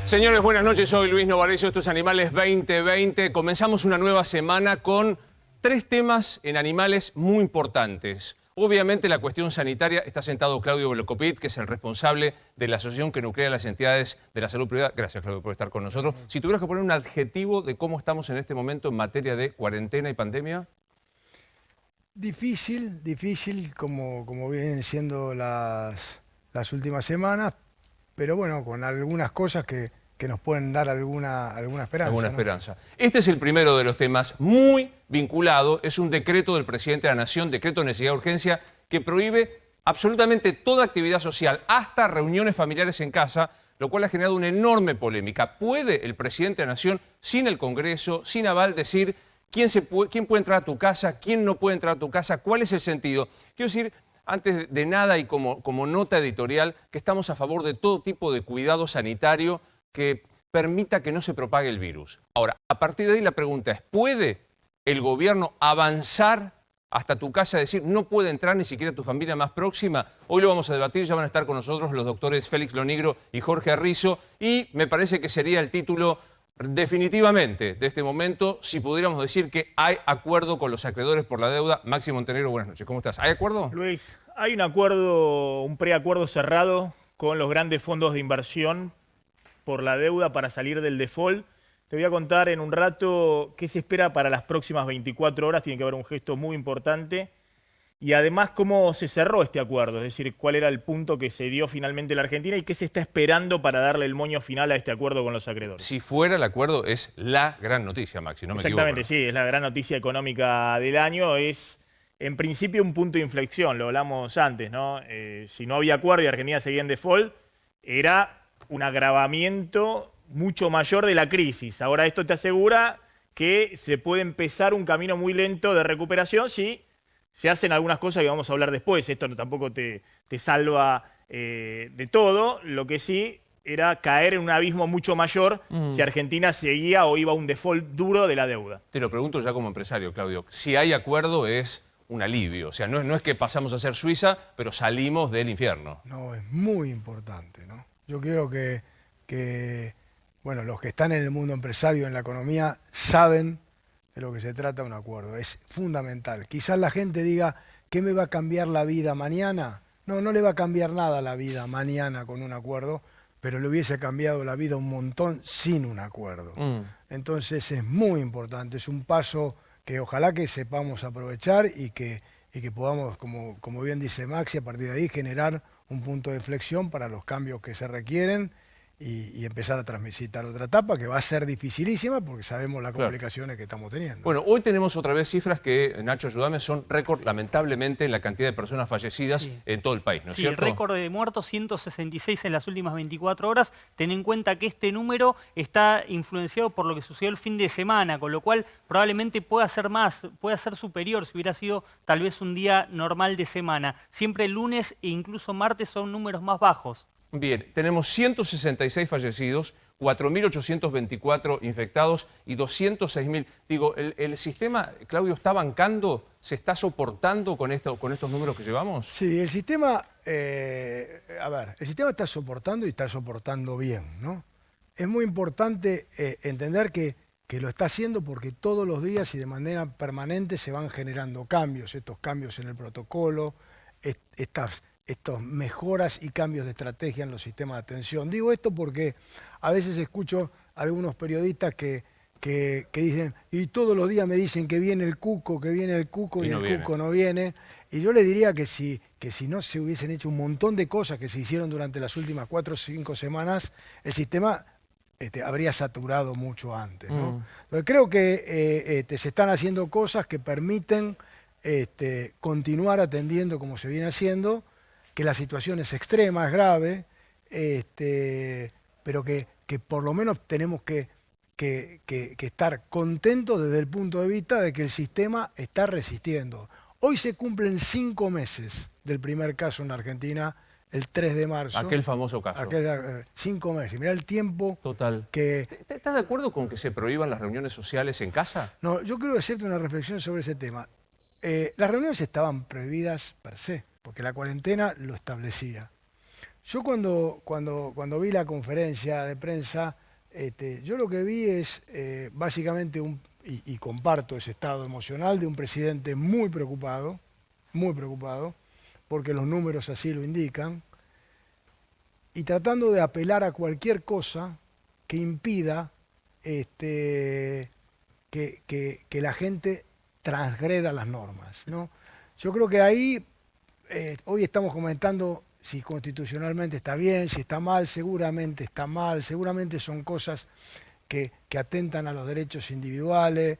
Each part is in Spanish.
Señores, buenas noches. Soy Luis Novarecio. Esto es Animales 2020. Comenzamos una nueva semana con 3 temas en animales muy importantes. Obviamente la cuestión sanitaria. Está sentado Claudio Velocopit, que es el responsable de la asociación que nuclea las entidades de la salud privada. Gracias, Claudio, por estar con nosotros. Si tuvieras que poner un adjetivo de cómo estamos en este momento en materia de cuarentena y pandemia. Difícil como vienen siendo las últimas semanas, pero bueno, con algunas cosas que nos pueden dar alguna esperanza. Alguna ¿no? esperanza. Este es el primero de los temas muy vinculado. Es un decreto del presidente de la Nación, decreto de necesidad de urgencia, que prohíbe absolutamente toda actividad social, hasta reuniones familiares en casa, lo cual ha generado una enorme polémica. ¿Puede el presidente de la Nación, sin el Congreso, sin aval, decir quién puede entrar a tu casa, quién no puede entrar a tu casa? ¿Cuál es el sentido? Quiero decir, antes de nada y como nota editorial, que estamos a favor de todo tipo de cuidado sanitario que permita que no se propague el virus. Ahora, a partir de ahí la pregunta es, ¿puede el gobierno avanzar hasta tu casa, decir no puede entrar ni siquiera tu familia más próxima? Hoy lo vamos a debatir, ya van a estar con nosotros los doctores Félix Lonigro y Jorge Arrizzo, y me parece que sería el título definitivamente de este momento si pudiéramos decir que hay acuerdo con los acreedores por la deuda. Maxi Montenegro, buenas noches, ¿cómo estás? ¿Hay acuerdo? Luis, hay un acuerdo, un preacuerdo cerrado con los grandes fondos de inversión por la deuda para salir del default. Te voy a contar en un rato qué se espera para las próximas 24 horas. Tiene que haber un gesto muy importante. Y además cómo se cerró este acuerdo, es decir, cuál era el punto que se dio finalmente la Argentina y qué se está esperando para darle el moño final a este acuerdo con los acreedores. Si fuera el acuerdo es la gran noticia, Maxi, no me equivoco. Exactamente, sí, es la gran noticia económica del año. Es en principio un punto de inflexión, lo hablamos antes, ¿no? Si no había acuerdo y Argentina seguía en default, era un agravamiento mucho mayor de la crisis. Ahora esto te asegura que se puede empezar un camino muy lento de recuperación si se hacen algunas cosas que vamos a hablar después. Esto tampoco te salva de todo. Lo que sí era caer en un abismo mucho mayor si Argentina seguía o iba a un default duro de la deuda. Te lo pregunto ya como empresario, Claudio. Si hay acuerdo es un alivio. O sea, no es que pasamos a ser Suiza, pero salimos del infierno. No, es muy importante, ¿no? Yo quiero que bueno, los que están en el mundo empresario, en la economía, saben de lo que se trata un acuerdo. Es fundamental. Quizás la gente diga, ¿qué me va a cambiar la vida mañana? No, no le va a cambiar nada la vida mañana con un acuerdo, pero le hubiese cambiado la vida un montón sin un acuerdo. Entonces es muy importante, es un paso que ojalá que sepamos aprovechar y que podamos, como bien dice Maxi, a partir de ahí generar un punto de inflexión para los cambios que se requieren y empezar a transitar otra etapa que va a ser dificilísima porque sabemos las complicaciones que estamos teniendo. Bueno, hoy tenemos otra vez cifras que, Nacho, ayúdame, son récord, lamentablemente, en la cantidad de personas fallecidas en todo el país, ¿no es cierto? Sí, récord de muertos, 166 en las últimas 24 horas. Ten en cuenta que este número está influenciado por lo que sucedió el fin de semana, con lo cual probablemente pueda ser más, pueda ser superior si hubiera sido tal vez un día normal de semana. Siempre lunes e incluso martes son números más bajos. Bien, tenemos 166 fallecidos, 4.824 infectados y 206.000. Digo, ¿el sistema, Claudio, está bancando, se está soportando con estos números que llevamos? Sí, el sistema, el sistema está soportando y está soportando bien, ¿no? Es muy importante entender que lo está haciendo porque todos los días y de manera permanente se van generando cambios, estos cambios en el protocolo, estas mejoras y cambios de estrategia en los sistemas de atención. Digo esto porque a veces escucho a algunos periodistas que dicen, y todos los días me dicen que viene el cuco y el cuco no viene. Y yo le diría que si no se hubiesen hecho un montón de cosas que se hicieron durante las últimas 4 o 5 semanas, el sistema habría saturado mucho antes, ¿no? Pero creo que se están haciendo cosas que permiten continuar atendiendo como se viene haciendo, que la situación es extrema, es grave, pero que por lo menos tenemos que estar contentos desde el punto de vista de que el sistema está resistiendo. Hoy se cumplen 5 meses del primer caso en la Argentina, el 3 de marzo. Aquel famoso caso. 5 meses. Mirá el tiempo total. ¿Estás de acuerdo con que se prohíban las reuniones sociales en casa? No, yo quiero hacerte una reflexión sobre ese tema. Las reuniones estaban prohibidas per se, porque la cuarentena lo establecía. Yo cuando vi la conferencia de prensa, yo lo que vi es básicamente y comparto ese estado emocional de un presidente muy preocupado, porque los números así lo indican, y tratando de apelar a cualquier cosa que impida que la gente transgreda las normas, ¿no? Yo creo que ahí, hoy estamos comentando si constitucionalmente está bien, si está mal, seguramente está mal, seguramente son cosas que atentan a los derechos individuales.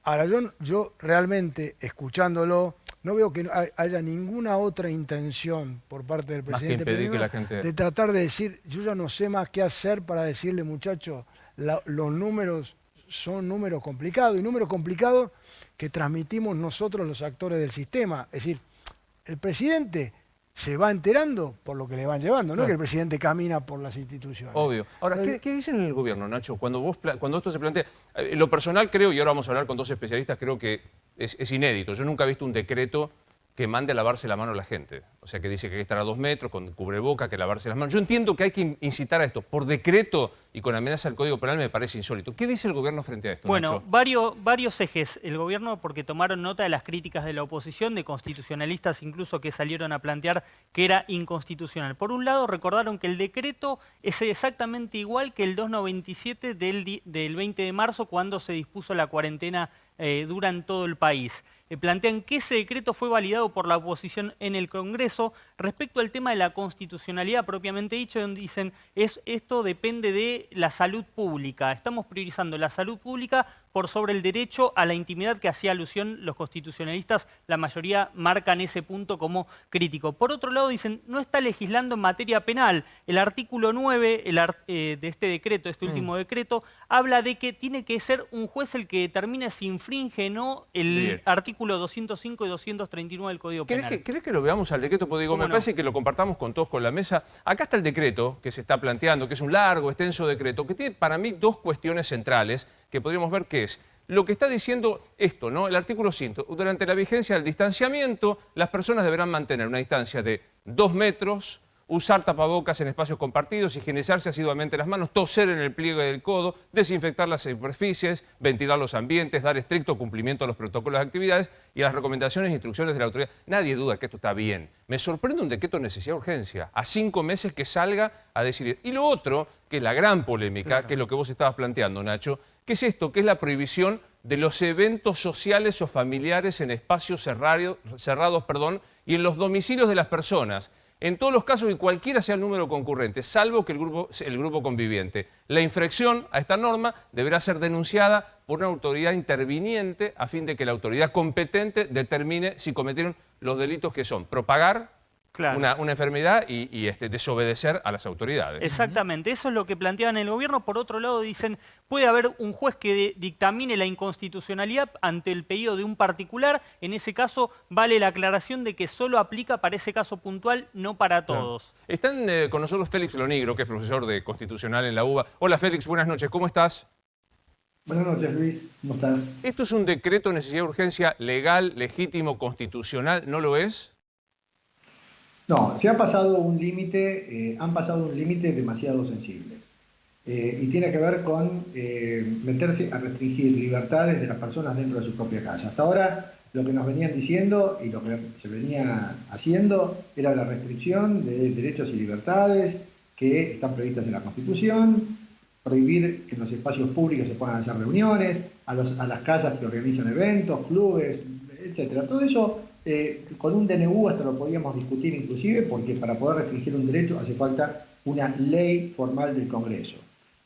Ahora, yo realmente, escuchándolo, no veo que haya ninguna otra intención por parte del Más que presidente impedir que la gente... de tratar de decir, yo ya no sé más qué hacer para decirle, muchachos, los números son números complicados, y números complicados que transmitimos nosotros los actores del sistema. Es decir, el presidente se va enterando por lo que le van llevando, no Claro. que el presidente camina por las instituciones. Obvio. Ahora, ¿qué dicen en el gobierno, Nacho? Cuando esto se plantea, en lo personal creo, y ahora vamos a hablar con dos especialistas, creo que es inédito. Yo nunca he visto un decreto que mande a lavarse la mano a la gente. O sea, que dice que hay que estar a 2 metros, con cubreboca, que lavarse las manos. Yo entiendo que hay que incitar a esto. Por decreto y con amenaza al Código Penal me parece insólito. ¿Qué dice el gobierno frente a esto, Bueno, Nacho? varios ejes. El gobierno, porque tomaron nota de las críticas de la oposición, de constitucionalistas incluso que salieron a plantear que era inconstitucional. Por un lado, recordaron que el decreto es exactamente igual que el 297 del 20 de marzo, cuando se dispuso la cuarentena dura en todo el país. Plantean que ese decreto fue validado por la oposición en el Congreso. Respecto al tema de la constitucionalidad propiamente dicho, dicen, esto depende de la salud pública. Estamos priorizando la salud pública por sobre el derecho a la intimidad, que hacía alusión los constitucionalistas. La mayoría marcan ese punto como crítico. Por otro lado, dicen, no está legislando en materia penal. El artículo 9 de este decreto, este último decreto, habla de que tiene que ser un juez el que determine si infringe o no el artículo 205 y 239 del Código Penal. ¿Querés que lo veamos al decreto? Porque digo, me parece que lo compartamos con todos con la mesa. Acá está el decreto que se está planteando, que es un largo, extenso decreto, que tiene para mí dos cuestiones centrales que podríamos ver que es lo que está diciendo esto, ¿no? El artículo 100. Durante la vigencia del distanciamiento, las personas deberán mantener una distancia de 2 metros, usar tapabocas en espacios compartidos, higienizarse asiduamente las manos, toser en el pliegue del codo, desinfectar las superficies, ventilar los ambientes, dar estricto cumplimiento a los protocolos de actividades y a las recomendaciones e instrucciones de la autoridad. Nadie duda que esto está bien. Me sorprende un decreto de necesidad de urgencia, a 5 meses que salga a decir. Y lo otro, que es la gran polémica, que es lo que vos estabas planteando, Nacho, que es esto, que es la prohibición de los eventos sociales o familiares en espacios cerrados, y en los domicilios de las personas. En todos los casos y cualquiera sea el número concurrente, salvo que el grupo conviviente. La infracción a esta norma deberá ser denunciada por una autoridad interviniente a fin de que la autoridad competente determine si cometieron los delitos que son propagar una enfermedad y desobedecer a las autoridades. Exactamente, eso es lo que planteaban en el gobierno. Por otro lado, dicen, puede haber un juez que dictamine la inconstitucionalidad ante el pedido de un particular. En ese caso, vale la aclaración de que solo aplica para ese caso puntual, no para todos. Están con nosotros Félix Lonigro, que es profesor de Constitucional en la UBA. Hola Félix, buenas noches, ¿cómo estás? Buenas noches, Luis, ¿cómo estás? ¿Esto es un decreto de necesidad de urgencia legal, legítimo, constitucional? ¿No lo es? No, se ha pasado un límite, han pasado un límite demasiado sensible. Y tiene que ver con meterse a restringir libertades de las personas dentro de su propia casa. Hasta ahora lo que nos venían diciendo y lo que se venía haciendo era la restricción de derechos y libertades que están previstas en la Constitución, prohibir que en los espacios públicos se puedan hacer reuniones, a las casas que organizan eventos, clubes, etcétera. Todo eso con un DNU hasta lo podíamos discutir inclusive, porque para poder restringir un derecho hace falta una ley formal del Congreso.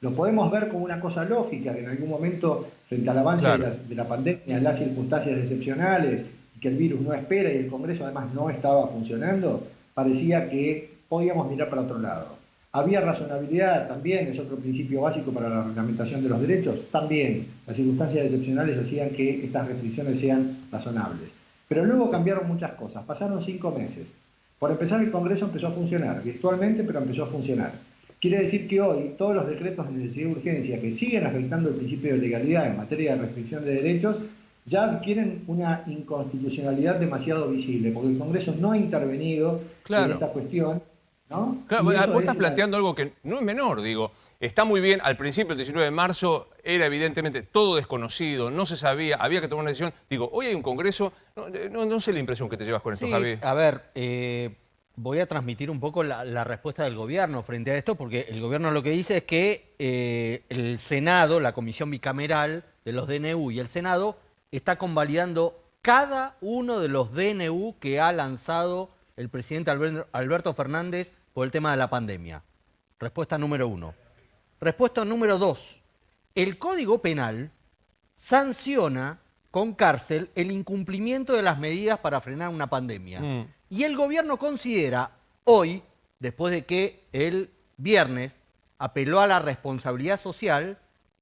Lo podemos ver como una cosa lógica, que en algún momento, frente al avance de la pandemia, las circunstancias excepcionales, que el virus no espera y el Congreso además no estaba funcionando, parecía que podíamos mirar para otro lado. Había razonabilidad también, es otro principio básico para la reglamentación de los derechos, también las circunstancias excepcionales hacían que estas restricciones sean razonables. Pero luego cambiaron muchas cosas, pasaron 5 meses. Por empezar, el Congreso empezó a funcionar, virtualmente, pero empezó a funcionar. Quiere decir que hoy todos los decretos de necesidad de urgencia que siguen afectando el principio de legalidad en materia de restricción de derechos ya adquieren una inconstitucionalidad demasiado visible, porque el Congreso no ha intervenido en esta cuestión ¿no? Claro, Y eso vos es estás planteando algo que no es menor, digo. Está muy bien, al principio, el 19 de marzo, era evidentemente todo desconocido, no se sabía, había que tomar una decisión. Digo, hoy hay un congreso, no sé la impresión que te llevas con esto, Sí, Javi. a ver, voy a transmitir un poco la respuesta del gobierno frente a esto, porque el gobierno lo que dice es que el Senado, la comisión bicameral de los DNU y el Senado, está convalidando cada uno de los DNU que ha lanzado el presidente Alberto Fernández por el tema de la pandemia. Respuesta número 1. Respuesta número 2. El Código Penal sanciona con cárcel el incumplimiento de las medidas para frenar una pandemia. Y el gobierno considera hoy, después de que el viernes apeló a la responsabilidad social,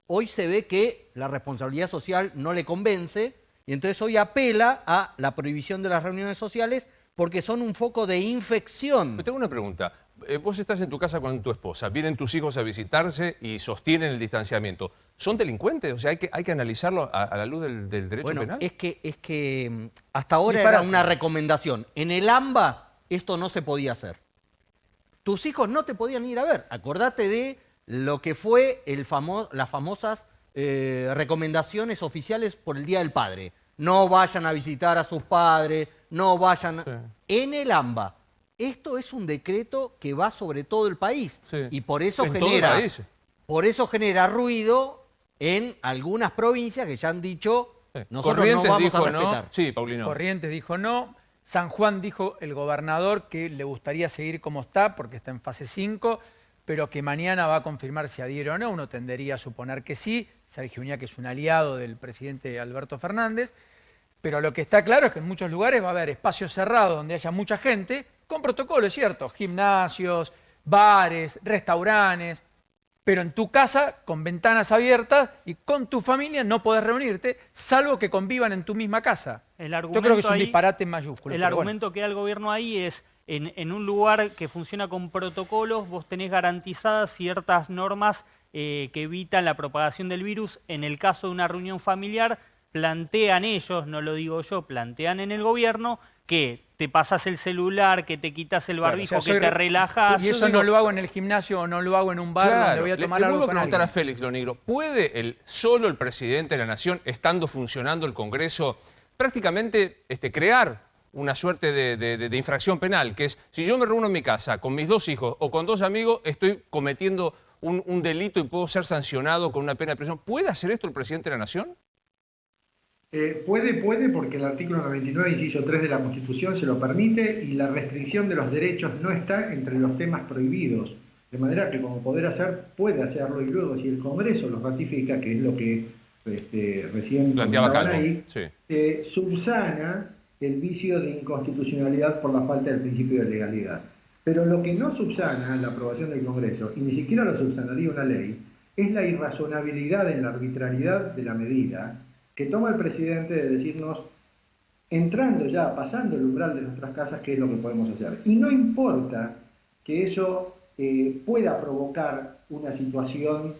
hoy se ve que la responsabilidad social no le convence y entonces hoy apela a la prohibición de las reuniones sociales porque son un foco de infección. Pero tengo una pregunta. Vos estás en tu casa con tu esposa, vienen tus hijos a visitarse y sostienen el distanciamiento. ¿Son delincuentes? O sea, hay que analizarlo a la luz del derecho Bueno, penal. es que hasta ahora era una recomendación. En el AMBA esto no se podía hacer. Tus hijos no te podían ir a ver. Acordate de lo que fue las famosas recomendaciones oficiales por el Día del Padre. No vayan a visitar a sus padres, no vayan... Sí. En el AMBA. Esto es un decreto que va sobre todo el país. Sí. Y por eso En todo el país. por eso genera ruido en algunas provincias que ya han dicho, Sí. nosotros Corrientes no vamos dijo a respetar. no. Sí, Paulino. Corrientes dijo no. San Juan dijo el gobernador que le gustaría seguir como está porque está en fase 5, pero que mañana va a confirmar si adhiere o no. Uno tendería a suponer que sí. Sergio Uñac es un aliado del presidente Alberto Fernández. Pero lo que está claro es que en muchos lugares va a haber espacios cerrados donde haya mucha gente, con protocolo, es cierto, gimnasios, bares, restaurantes, pero en tu casa, con ventanas abiertas y con tu familia no podés reunirte, salvo que convivan en tu misma casa. Yo creo que es un disparate mayúsculo. El argumento que da el gobierno ahí es, en un lugar que funciona con protocolos, vos tenés garantizadas ciertas normas que evitan la propagación del virus. En el caso de una reunión familiar, plantean ellos, no lo digo yo, plantean en el gobierno que te pasas el celular, que te quitas el barbijo, Claro, o sea, que te relajás. Y eso no lo hago en el gimnasio o no lo hago en un bar donde voy a tomar le algo vuelvo a con preguntar a alguien. Félix Lo Negro, ¿puede solo el presidente de la Nación, estando funcionando el Congreso, prácticamente crear una suerte de infracción penal? Que es, si yo me reúno en mi casa con mis 2 hijos o con 2 amigos, estoy cometiendo un delito y puedo ser sancionado con una pena de prisión. ¿Puede hacer esto el presidente de la Nación? Puede, porque el artículo 99, inciso 3 de la Constitución se lo permite y la restricción de los derechos no está entre los temas prohibidos. De manera que como poder hacer, puede hacerlo y luego si el Congreso lo ratifica, que es lo que recién planteaba comentaban Calvo. ahí, Sí. se subsana el vicio de inconstitucionalidad por la falta del principio de legalidad. Pero lo que no subsana la aprobación del Congreso, y ni siquiera lo subsanaría una ley, es la irrazonabilidad en la arbitrariedad de la medida que toma el presidente de decirnos, entrando ya, pasando el umbral de nuestras casas, qué es lo que podemos hacer. Y no importa que eso pueda provocar una situación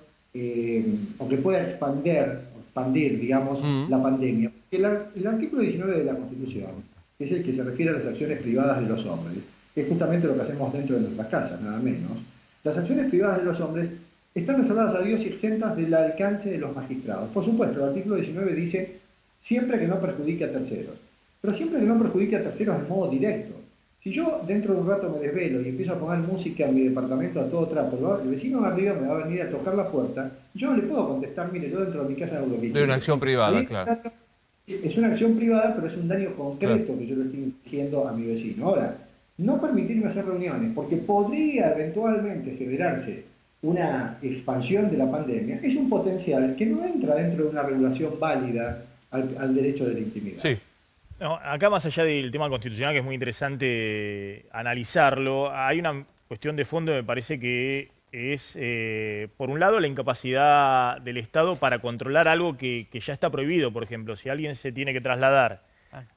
o que pueda expandir, digamos, la pandemia. El artículo 19 de la Constitución, que es el que se refiere a las acciones privadas de los hombres, que es justamente lo que hacemos dentro de nuestras casas, nada menos. Las acciones privadas de los hombres están reservadas a Dios y exentas del alcance de los magistrados. Por supuesto, el artículo 19 dice siempre que no perjudique a terceros, pero siempre que no perjudique a terceros de modo directo. Si yo dentro de un rato me desvelo y empiezo a poner música en mi departamento a todo trapo, el vecino de arriba me va a venir a tocar la puerta, yo no le puedo contestar, mire, yo dentro de mi casa hago lo que quiero. De una acción privada, Ahí, claro. Es una acción privada, pero es un daño concreto que yo le estoy infligiendo a mi vecino. Ahora, no permitirme hacer reuniones, porque podría eventualmente generarse una expansión de la pandemia, es un potencial que no entra dentro de una regulación válida al derecho de la intimidad. Sí. No, acá más allá del tema constitucional, que es muy interesante analizarlo, hay una cuestión de fondo, me parece que es, por un lado, la incapacidad del Estado para controlar algo que ya está prohibido. Por ejemplo, si alguien se tiene que trasladar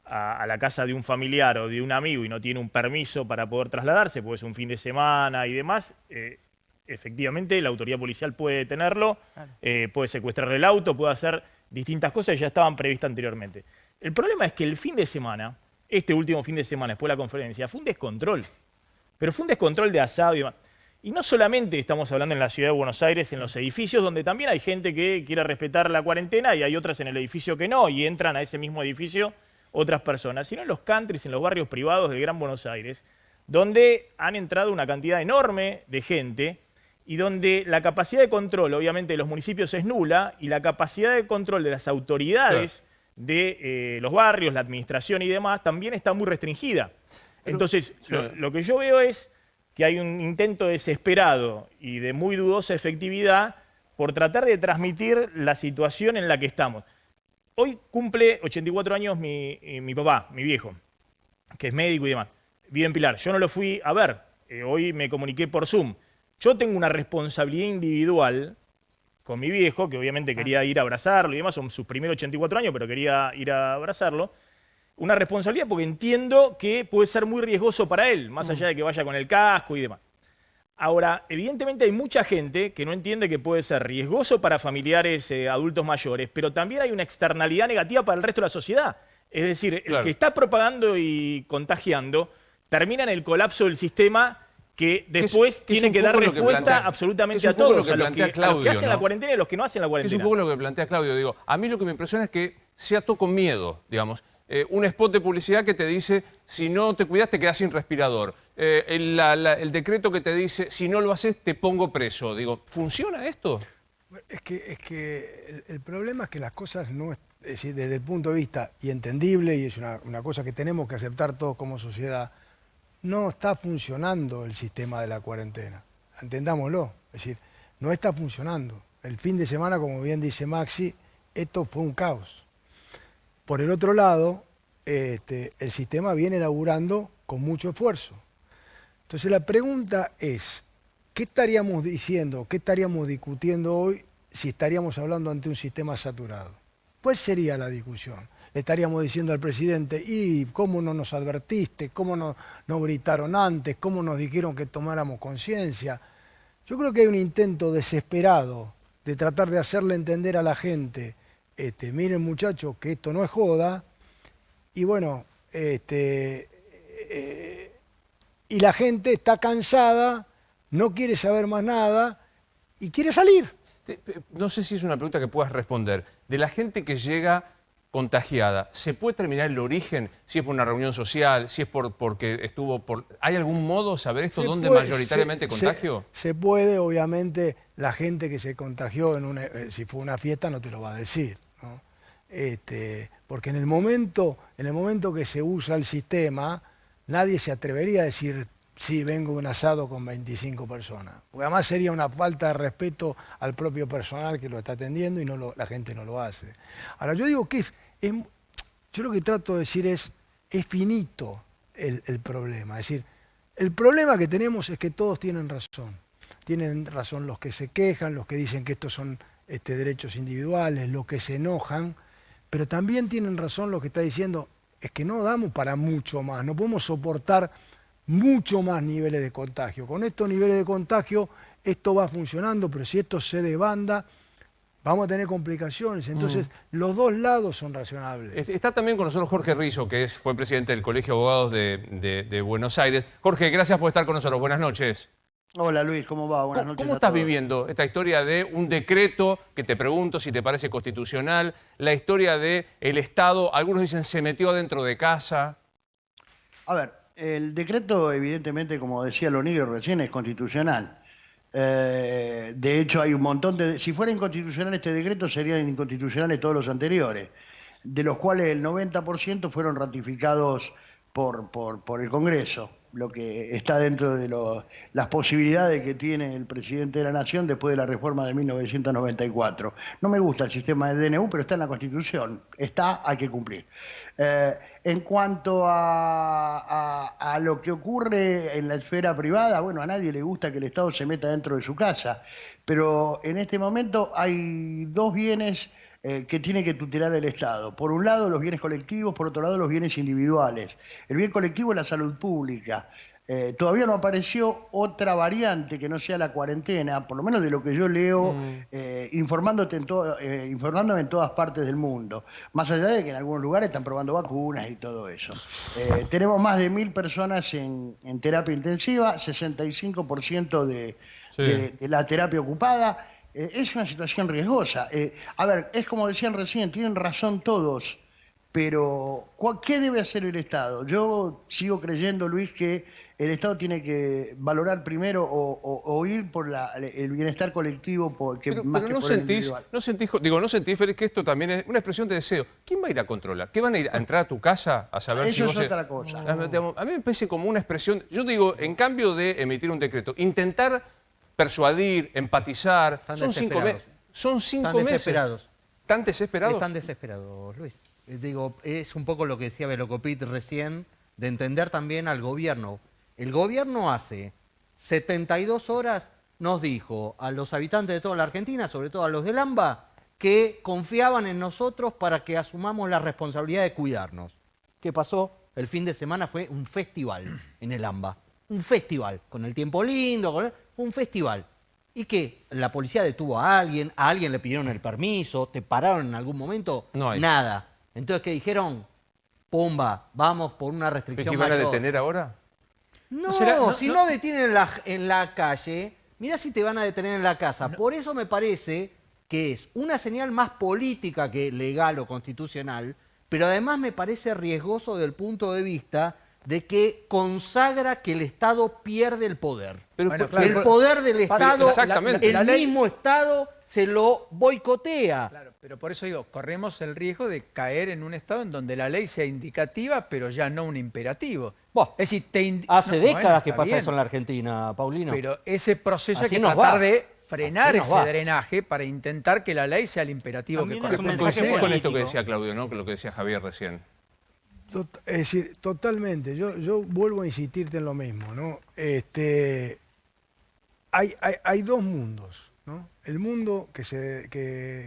a la casa de un familiar o de un amigo y no tiene un permiso para poder trasladarse, porque es un fin de semana y demás, efectivamente la autoridad policial puede detenerlo, puede secuestrarle el auto, puede hacer distintas cosas que ya estaban previstas anteriormente. El problema es que el fin de semana, este último fin de semana después de la conferencia, fue un descontrol. Pero fue un descontrol de asado y demás. Y no solamente estamos hablando en la ciudad de Buenos Aires, en los edificios, donde también hay gente que quiere respetar la cuarentena y hay otras en el edificio que no, y entran a ese mismo edificio otras personas, sino en los countries, en los barrios privados del Gran Buenos Aires, donde han entrado una cantidad enorme de gente y donde la capacidad de control, obviamente, de los municipios es nula y la capacidad de control de las autoridades de los barrios, la administración y demás, también está muy restringida. Entonces, lo que yo veo es que hay un intento desesperado y de muy dudosa efectividad por tratar de transmitir la situación en la que estamos. Hoy cumple 84 años mi papá, mi viejo, que es médico y demás. Vive en Pilar. Yo no lo fui a ver. Hoy me comuniqué por Zoom. Yo tengo una responsabilidad individual con mi viejo, que obviamente quería ir a abrazarlo y demás. Son sus primeros 84 años, pero quería ir a abrazarlo. Una responsabilidad porque entiendo que puede ser muy riesgoso para él, más allá de que vaya con el casco y demás. Ahora, evidentemente hay mucha gente que no entiende que puede ser riesgoso para familiares adultos mayores, pero también hay una externalidad negativa para el resto de la sociedad. Es decir, el que está propagando y contagiando termina en el colapso del sistema que después tiene que dar respuesta absolutamente a todos, a los que hacen la cuarentena y a los que no hacen la cuarentena. Es un poco lo que plantea Claudio. Digo, a mí lo que me impresiona es que sea todo con miedo, digamos. Un spot de publicidad que te dice, si no te cuidas te quedas sin respirador. El decreto que te dice, si no lo haces te pongo preso. Digo, ¿funciona esto? Es que el problema es que las cosas no... Es decir, desde el punto de vista, y entendible, y es una cosa que tenemos que aceptar todos como sociedad, no está funcionando el sistema de la cuarentena. Entendámoslo. Es decir, no está funcionando. El fin de semana, como bien dice Maxi, esto fue un caos. Por el otro lado, el sistema viene laburando con mucho esfuerzo. Entonces la pregunta es, ¿qué estaríamos diciendo, qué estaríamos discutiendo hoy si estaríamos hablando ante un sistema saturado? ¿Cuál sería la discusión? Le estaríamos diciendo al presidente, ¿y cómo no nos advertiste? ¿Cómo no gritaron antes? ¿Cómo nos dijeron que tomáramos conciencia? Yo creo que hay un intento desesperado de tratar de hacerle entender a la gente, miren muchachos, que esto no es joda, y bueno, y la gente está cansada, no quiere saber más nada y quiere salir. No sé si es una pregunta que puedas responder. De la gente que llega contagiada, ¿se puede terminar el origen? Si es por una reunión social, si es porque estuvo por... ¿Hay algún modo de saber esto? ¿Dónde mayoritariamente contagio? Se puede, obviamente, la gente que se contagió si fue una fiesta no te lo va a decir, ¿no? Porque en el momento que se usa el sistema, nadie se atrevería a decir, sí, vengo de un asado con 25 personas. Porque además sería una falta de respeto al propio personal que lo está atendiendo y la gente no lo hace. Ahora, yo digo que yo lo que trato de decir es finito el problema. Es decir, el problema que tenemos es que todos tienen razón. Tienen razón los que se quejan, los que dicen que estos son derechos individuales, los que se enojan, pero también tienen razón los que está diciendo, es que no damos para mucho más, no podemos soportar mucho más niveles de contagio. Con estos niveles de contagio esto va funcionando, pero si esto se desbanda, vamos a tener complicaciones. Entonces, los dos lados son razonables. Está también con nosotros Jorge Rizzo, que fue presidente del Colegio de Abogados de Buenos Aires. Jorge, gracias por estar con nosotros. Buenas noches. Hola Luis, ¿cómo va? Buenas noches. ¿Cómo estás viviendo esta historia de un decreto que te pregunto si te parece constitucional, la historia del Estado, algunos dicen se metió adentro de casa? A ver, el decreto evidentemente, como decía Lo Negro recién, es constitucional. De hecho hay un montón de... Si fuera inconstitucional este decreto, serían inconstitucionales todos los anteriores, de los cuales el 90% fueron ratificados por el Congreso, lo que está dentro de las posibilidades que tiene el presidente de la Nación después de la reforma de 1994. No me gusta el sistema del DNU, pero está en la Constitución. Hay que cumplir. En cuanto a lo que ocurre en la esfera privada, bueno, a nadie le gusta que el Estado se meta dentro de su casa, pero en este momento hay dos bienes que tiene que tutelar el Estado. Por un lado, los bienes colectivos, por otro lado, los bienes individuales. El bien colectivo es la salud pública. Todavía no apareció otra variante que no sea la cuarentena, por lo menos de lo que yo leo, informándome en todas partes del mundo. Más allá de que en algunos lugares están probando vacunas y todo eso. Tenemos más de 1000 personas en terapia intensiva, 65% de la terapia ocupada. Es una situación riesgosa. A ver, es como decían recién, tienen razón todos, pero ¿qué debe hacer el Estado? Yo sigo creyendo, Luis, que el Estado tiene que valorar primero o ir por el bienestar colectivo más que no por el sentís, individual. no sentís, Félix, que esto también es una expresión de deseo. ¿Quién va a ir a controlar? ¿Qué van a ir a entrar a tu casa a saber si Eso vos... es otra cosa. A mí me parece como una expresión, yo digo, en cambio de emitir un decreto, intentar persuadir, empatizar, son 5 meses. Son 5 meses. Desesperados. ¿Tan desesperados? Están desesperados, Luis. Digo, es un poco lo que decía Velocopit recién, de entender también al gobierno. El gobierno hace 72 horas nos dijo a los habitantes de toda la Argentina, sobre todo a los del AMBA, que confiaban en nosotros para que asumamos la responsabilidad de cuidarnos. ¿Qué pasó? El fin de semana fue un festival en el AMBA. Un festival, con el tiempo lindo, fue un festival. ¿Y qué? ¿La policía detuvo a alguien le pidieron el permiso? ¿Te pararon en algún momento? No hay. Nada. Entonces, ¿qué dijeron? Pumba, vamos por una restricción ¿Qué van a mayor. detener ahora? No, será- si no detienen en la calle, mirá si te van a detener en la casa. Por eso me parece que es una señal más política que legal o constitucional, pero además me parece riesgoso desde el punto de vista de que consagra que el Estado pierde el poder. Pero, Bueno, pero- El poder del Estado, Exactamente. el mismo Estado se lo boicotea. Claro, pero por eso digo, corremos el riesgo de caer en un estado en donde la ley sea indicativa, pero ya no un imperativo. Buah, Es decir, Hace décadas bueno, que está pasa bien, eso en la Argentina, Paulino. Pero ese proceso hay Así que nos tratar va. de frenar Así nos ese va. drenaje para intentar que la ley sea el imperativo También que es un corresponde. mensaje coincidís con esto que político. decía Claudio, ¿no? Con lo que decía Javier recién. Es decir, totalmente. Yo vuelvo a insistirte en lo mismo, ¿no? Hay dos mundos, ¿no? El mundo que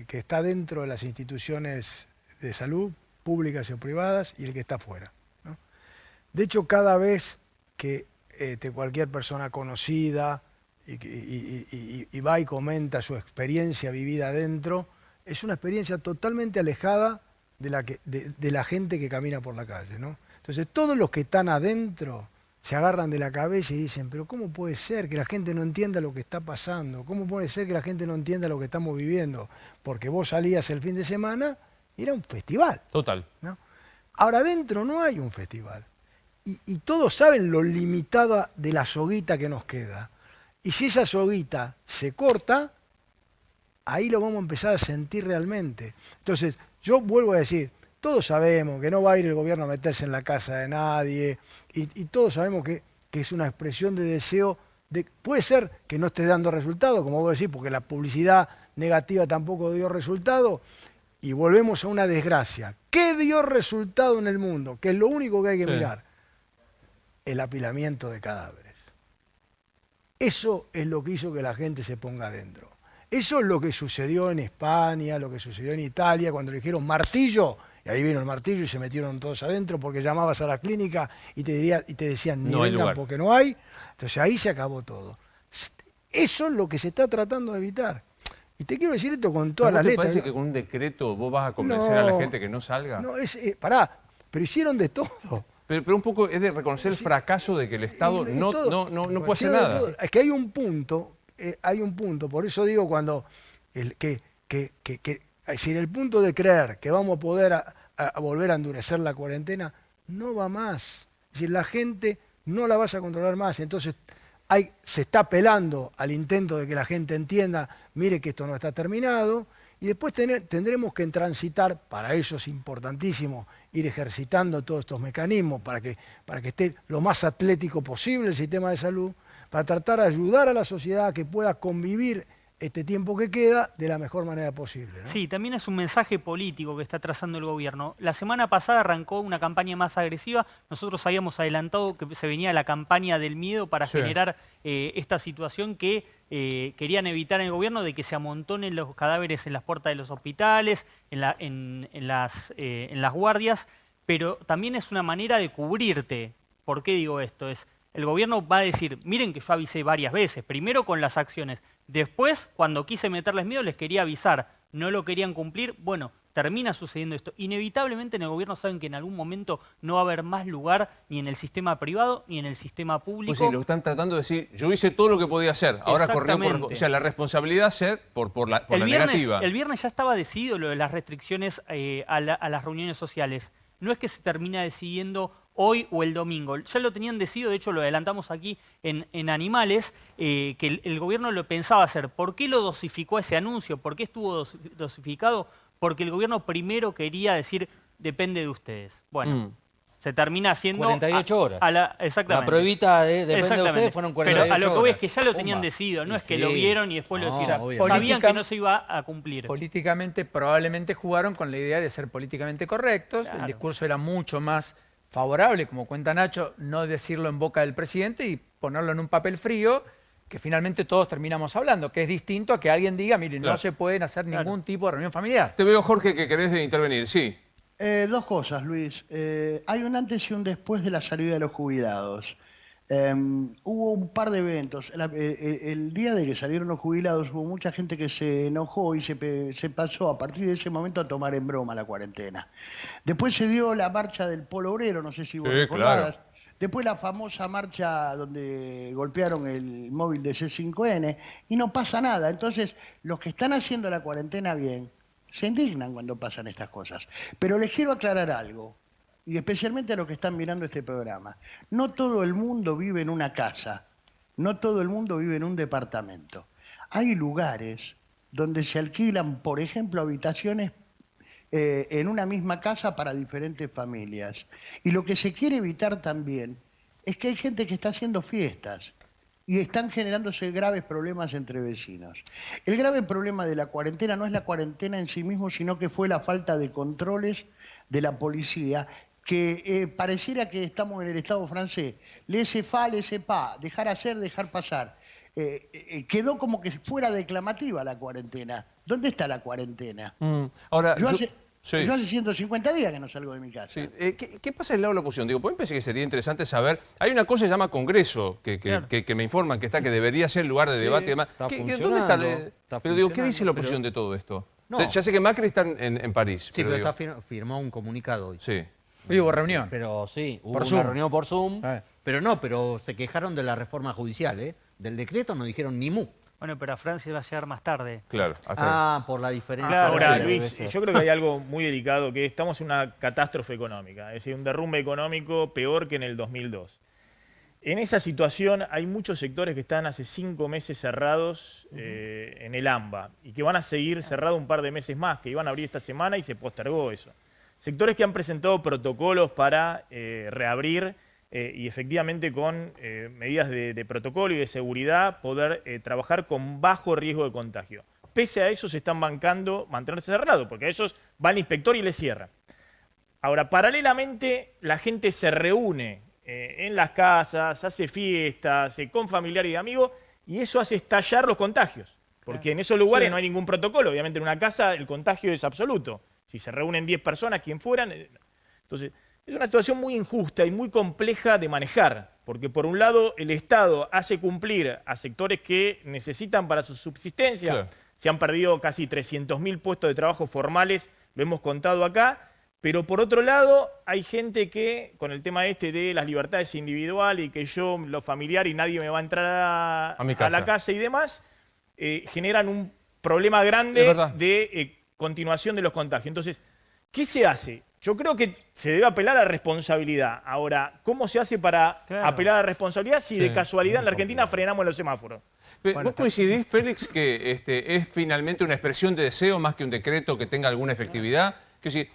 está dentro de las instituciones de salud, públicas o privadas, y el que está afuera, ¿no? De hecho, cada vez que cualquier persona conocida y va y comenta su experiencia vivida adentro, es una experiencia totalmente alejada de la gente que camina por la calle, ¿no? Entonces, todos los que están adentro se agarran de la cabeza y dicen, pero ¿cómo puede ser que la gente no entienda lo que está pasando? ¿Cómo puede ser que la gente no entienda lo que estamos viviendo? Porque vos salías el fin de semana y era un festival, Total. ¿no? Ahora adentro no hay un festival. Y todos saben lo limitada de la soguita que nos queda. Y si esa soguita se corta, ahí lo vamos a empezar a sentir realmente. Entonces, yo vuelvo a decir, todos sabemos que no va a ir el gobierno a meterse en la casa de nadie, y todos sabemos que es una expresión de deseo. Puede ser que no esté dando resultado, como vos decís, porque la publicidad negativa tampoco dio resultado, y volvemos a una desgracia. ¿Qué dio resultado en el mundo? Que es lo único que hay que mirar. El apilamiento de cadáveres. Eso es lo que hizo que la gente se ponga adentro. Eso es lo que sucedió en España, lo que sucedió en Italia, cuando le dijeron martillo, y ahí vino el martillo y se metieron todos adentro porque llamabas a la clínica y te decían ni No hay vengan lugar. porque no hay. Entonces ahí se acabó todo. Eso es lo que se está tratando de evitar. Y te quiero decir esto con todas ¿No las te letras. parece ¿no? que con un decreto vos vas a convencer a la No. gente que no salga? No, pará, pero hicieron de todo. Pero un poco es de reconocer el fracaso de que el Estado Y no todo. puede hacer Hicieron de nada. todo. Es que hay un punto, por eso digo cuando es decir, el punto de creer que vamos a poder a volver a endurecer la cuarentena, no va más. Es decir, la gente no la vas a controlar más. Entonces se está apelando al intento de que la gente entienda, mire que esto no está terminado, y después tendremos que transitar, para eso es importantísimo ir ejercitando todos estos mecanismos para que esté lo más atlético posible el sistema de salud, para tratar de ayudar a la sociedad a que pueda convivir este tiempo que queda de la mejor manera posible, ¿no? Sí, también es un mensaje político que está trazando el gobierno. La semana pasada arrancó una campaña más agresiva. Nosotros habíamos adelantado que se venía la campaña del miedo para generar esta situación que querían evitar en el gobierno, de que se amontonen los cadáveres en las puertas de los hospitales, en las guardias, pero también es una manera de cubrirte. ¿Por qué digo esto? el gobierno va a decir, miren que yo avisé varias veces, primero con las acciones, después cuando quise meterles miedo les quería avisar, no lo querían cumplir, bueno, termina sucediendo esto. Inevitablemente en el gobierno saben que en algún momento no va a haber más lugar ni en el sistema privado ni en el sistema público. Pues sí, lo están tratando de decir, yo hice todo lo que podía hacer, ahora corrió por... O sea, la responsabilidad ser por la negativa. El viernes ya estaba decidido lo de las restricciones a las reuniones sociales. No es que se termina decidiendo hoy o el domingo. Ya lo tenían decidido, de hecho lo adelantamos aquí en Animales, que el gobierno lo pensaba hacer. ¿Por qué lo dosificó ese anuncio? ¿Por qué estuvo dosificado? Porque el gobierno primero quería decir, depende de ustedes. Bueno, se termina haciendo... 48 horas. Exactamente. La pruebita de depende de ustedes fueron 48 horas. Pero a lo que voy es que ya lo tenían decidido, no es que lo vieron y después lo decidieron. Sabían que no se iba a cumplir. Políticamente probablemente jugaron con la idea de ser políticamente correctos. Claro. El discurso era mucho más favorable, como cuenta Nacho, no decirlo en boca del presidente y ponerlo en un papel frío, que finalmente todos terminamos hablando, que es distinto a que alguien diga, miren, no se pueden hacer ningún tipo de reunión familiar. Te veo, Jorge, que querés intervenir, sí. Dos cosas, Luis. Hay un antes y un después de la salida de los jubilados. Hubo un par de eventos. El día de que salieron los jubilados hubo mucha gente que se enojó y se pasó a partir de ese momento a tomar en broma la cuarentena. Después se dio la marcha del Polo Obrero, no sé si vos recordás. Claro. Después la famosa marcha donde golpearon el móvil de C5N y no pasa nada. Entonces, los que están haciendo la cuarentena bien se indignan cuando pasan estas cosas. Pero les quiero aclarar algo, y especialmente a los que están mirando este programa. No todo el mundo vive en una casa, no todo el mundo vive en un departamento. Hay lugares donde se alquilan, por ejemplo, habitaciones en una misma casa para diferentes familias. Y lo que se quiere evitar también es que hay gente que está haciendo fiestas y están generándose graves problemas entre vecinos. El grave problema de la cuarentena no es la cuarentena en sí mismo, sino que fue la falta de controles de la policía, que pareciera que estamos en el Estado francés. Laissez-faire, laissez-pas, dejar hacer, dejar pasar. Quedó como que fuera declamativa la cuarentena. ¿Dónde está la cuarentena? Ahora, yo hace 150 días que no salgo de mi casa. Sí. ¿Qué pasa del lado de la oposición? Digo, pues me parece que sería interesante saber. Hay una cosa que se llama Congreso, que me informan que debería ser el lugar de debate y demás. ¿Dónde está? Pero digo, ¿qué dice la oposición de todo esto? No. Ya sé que Macri está en París. Sí, pero firmó un comunicado hoy. Sí. Hoy hubo reunión. Pero sí, hubo una reunión por Zoom. Pero se quejaron de la reforma judicial, Del decreto no dijeron ni mu. Bueno, pero a Francia va a llegar más tarde. Claro. Por la diferencia. Claro, ahora, Luis, yo creo que hay algo muy delicado, que estamos en una catástrofe económica, es decir, un derrumbe económico peor que en el 2002. En esa situación hay muchos sectores que están hace 5 meses cerrados en el AMBA y que van a seguir cerrados un par de meses más, que iban a abrir esta semana y se postergó eso. Sectores que han presentado protocolos para reabrir y efectivamente con medidas de protocolo y de seguridad poder trabajar con bajo riesgo de contagio. Pese a eso se están bancando mantenerse cerrados, porque a ellos va el inspector y les cierra. Ahora, paralelamente la gente se reúne en las casas, hace fiestas, con familiares y amigos, y eso hace estallar los contagios. Porque en esos lugares no hay ningún protocolo. Obviamente en una casa el contagio es absoluto. Si se reúnen 10 personas, quien fueran. Entonces, es una situación muy injusta y muy compleja de manejar, porque por un lado el Estado hace cumplir a sectores que necesitan para su subsistencia. Claro. Se han perdido casi 300.000 puestos de trabajo formales, lo hemos contado acá, pero por otro lado hay gente que, con el tema de las libertades individuales y que yo, lo familiar y nadie me va a entrar a la casa y demás, generan un problema grande de continuación de los contagios. Entonces, ¿qué se hace? Yo creo que se debe apelar a la responsabilidad. Ahora, ¿cómo se hace para apelar a la responsabilidad si de casualidad en la Argentina frenamos los semáforos? ¿Vos coincidís, Félix, que es finalmente una expresión de deseo más que un decreto que tenga alguna efectividad? Que si,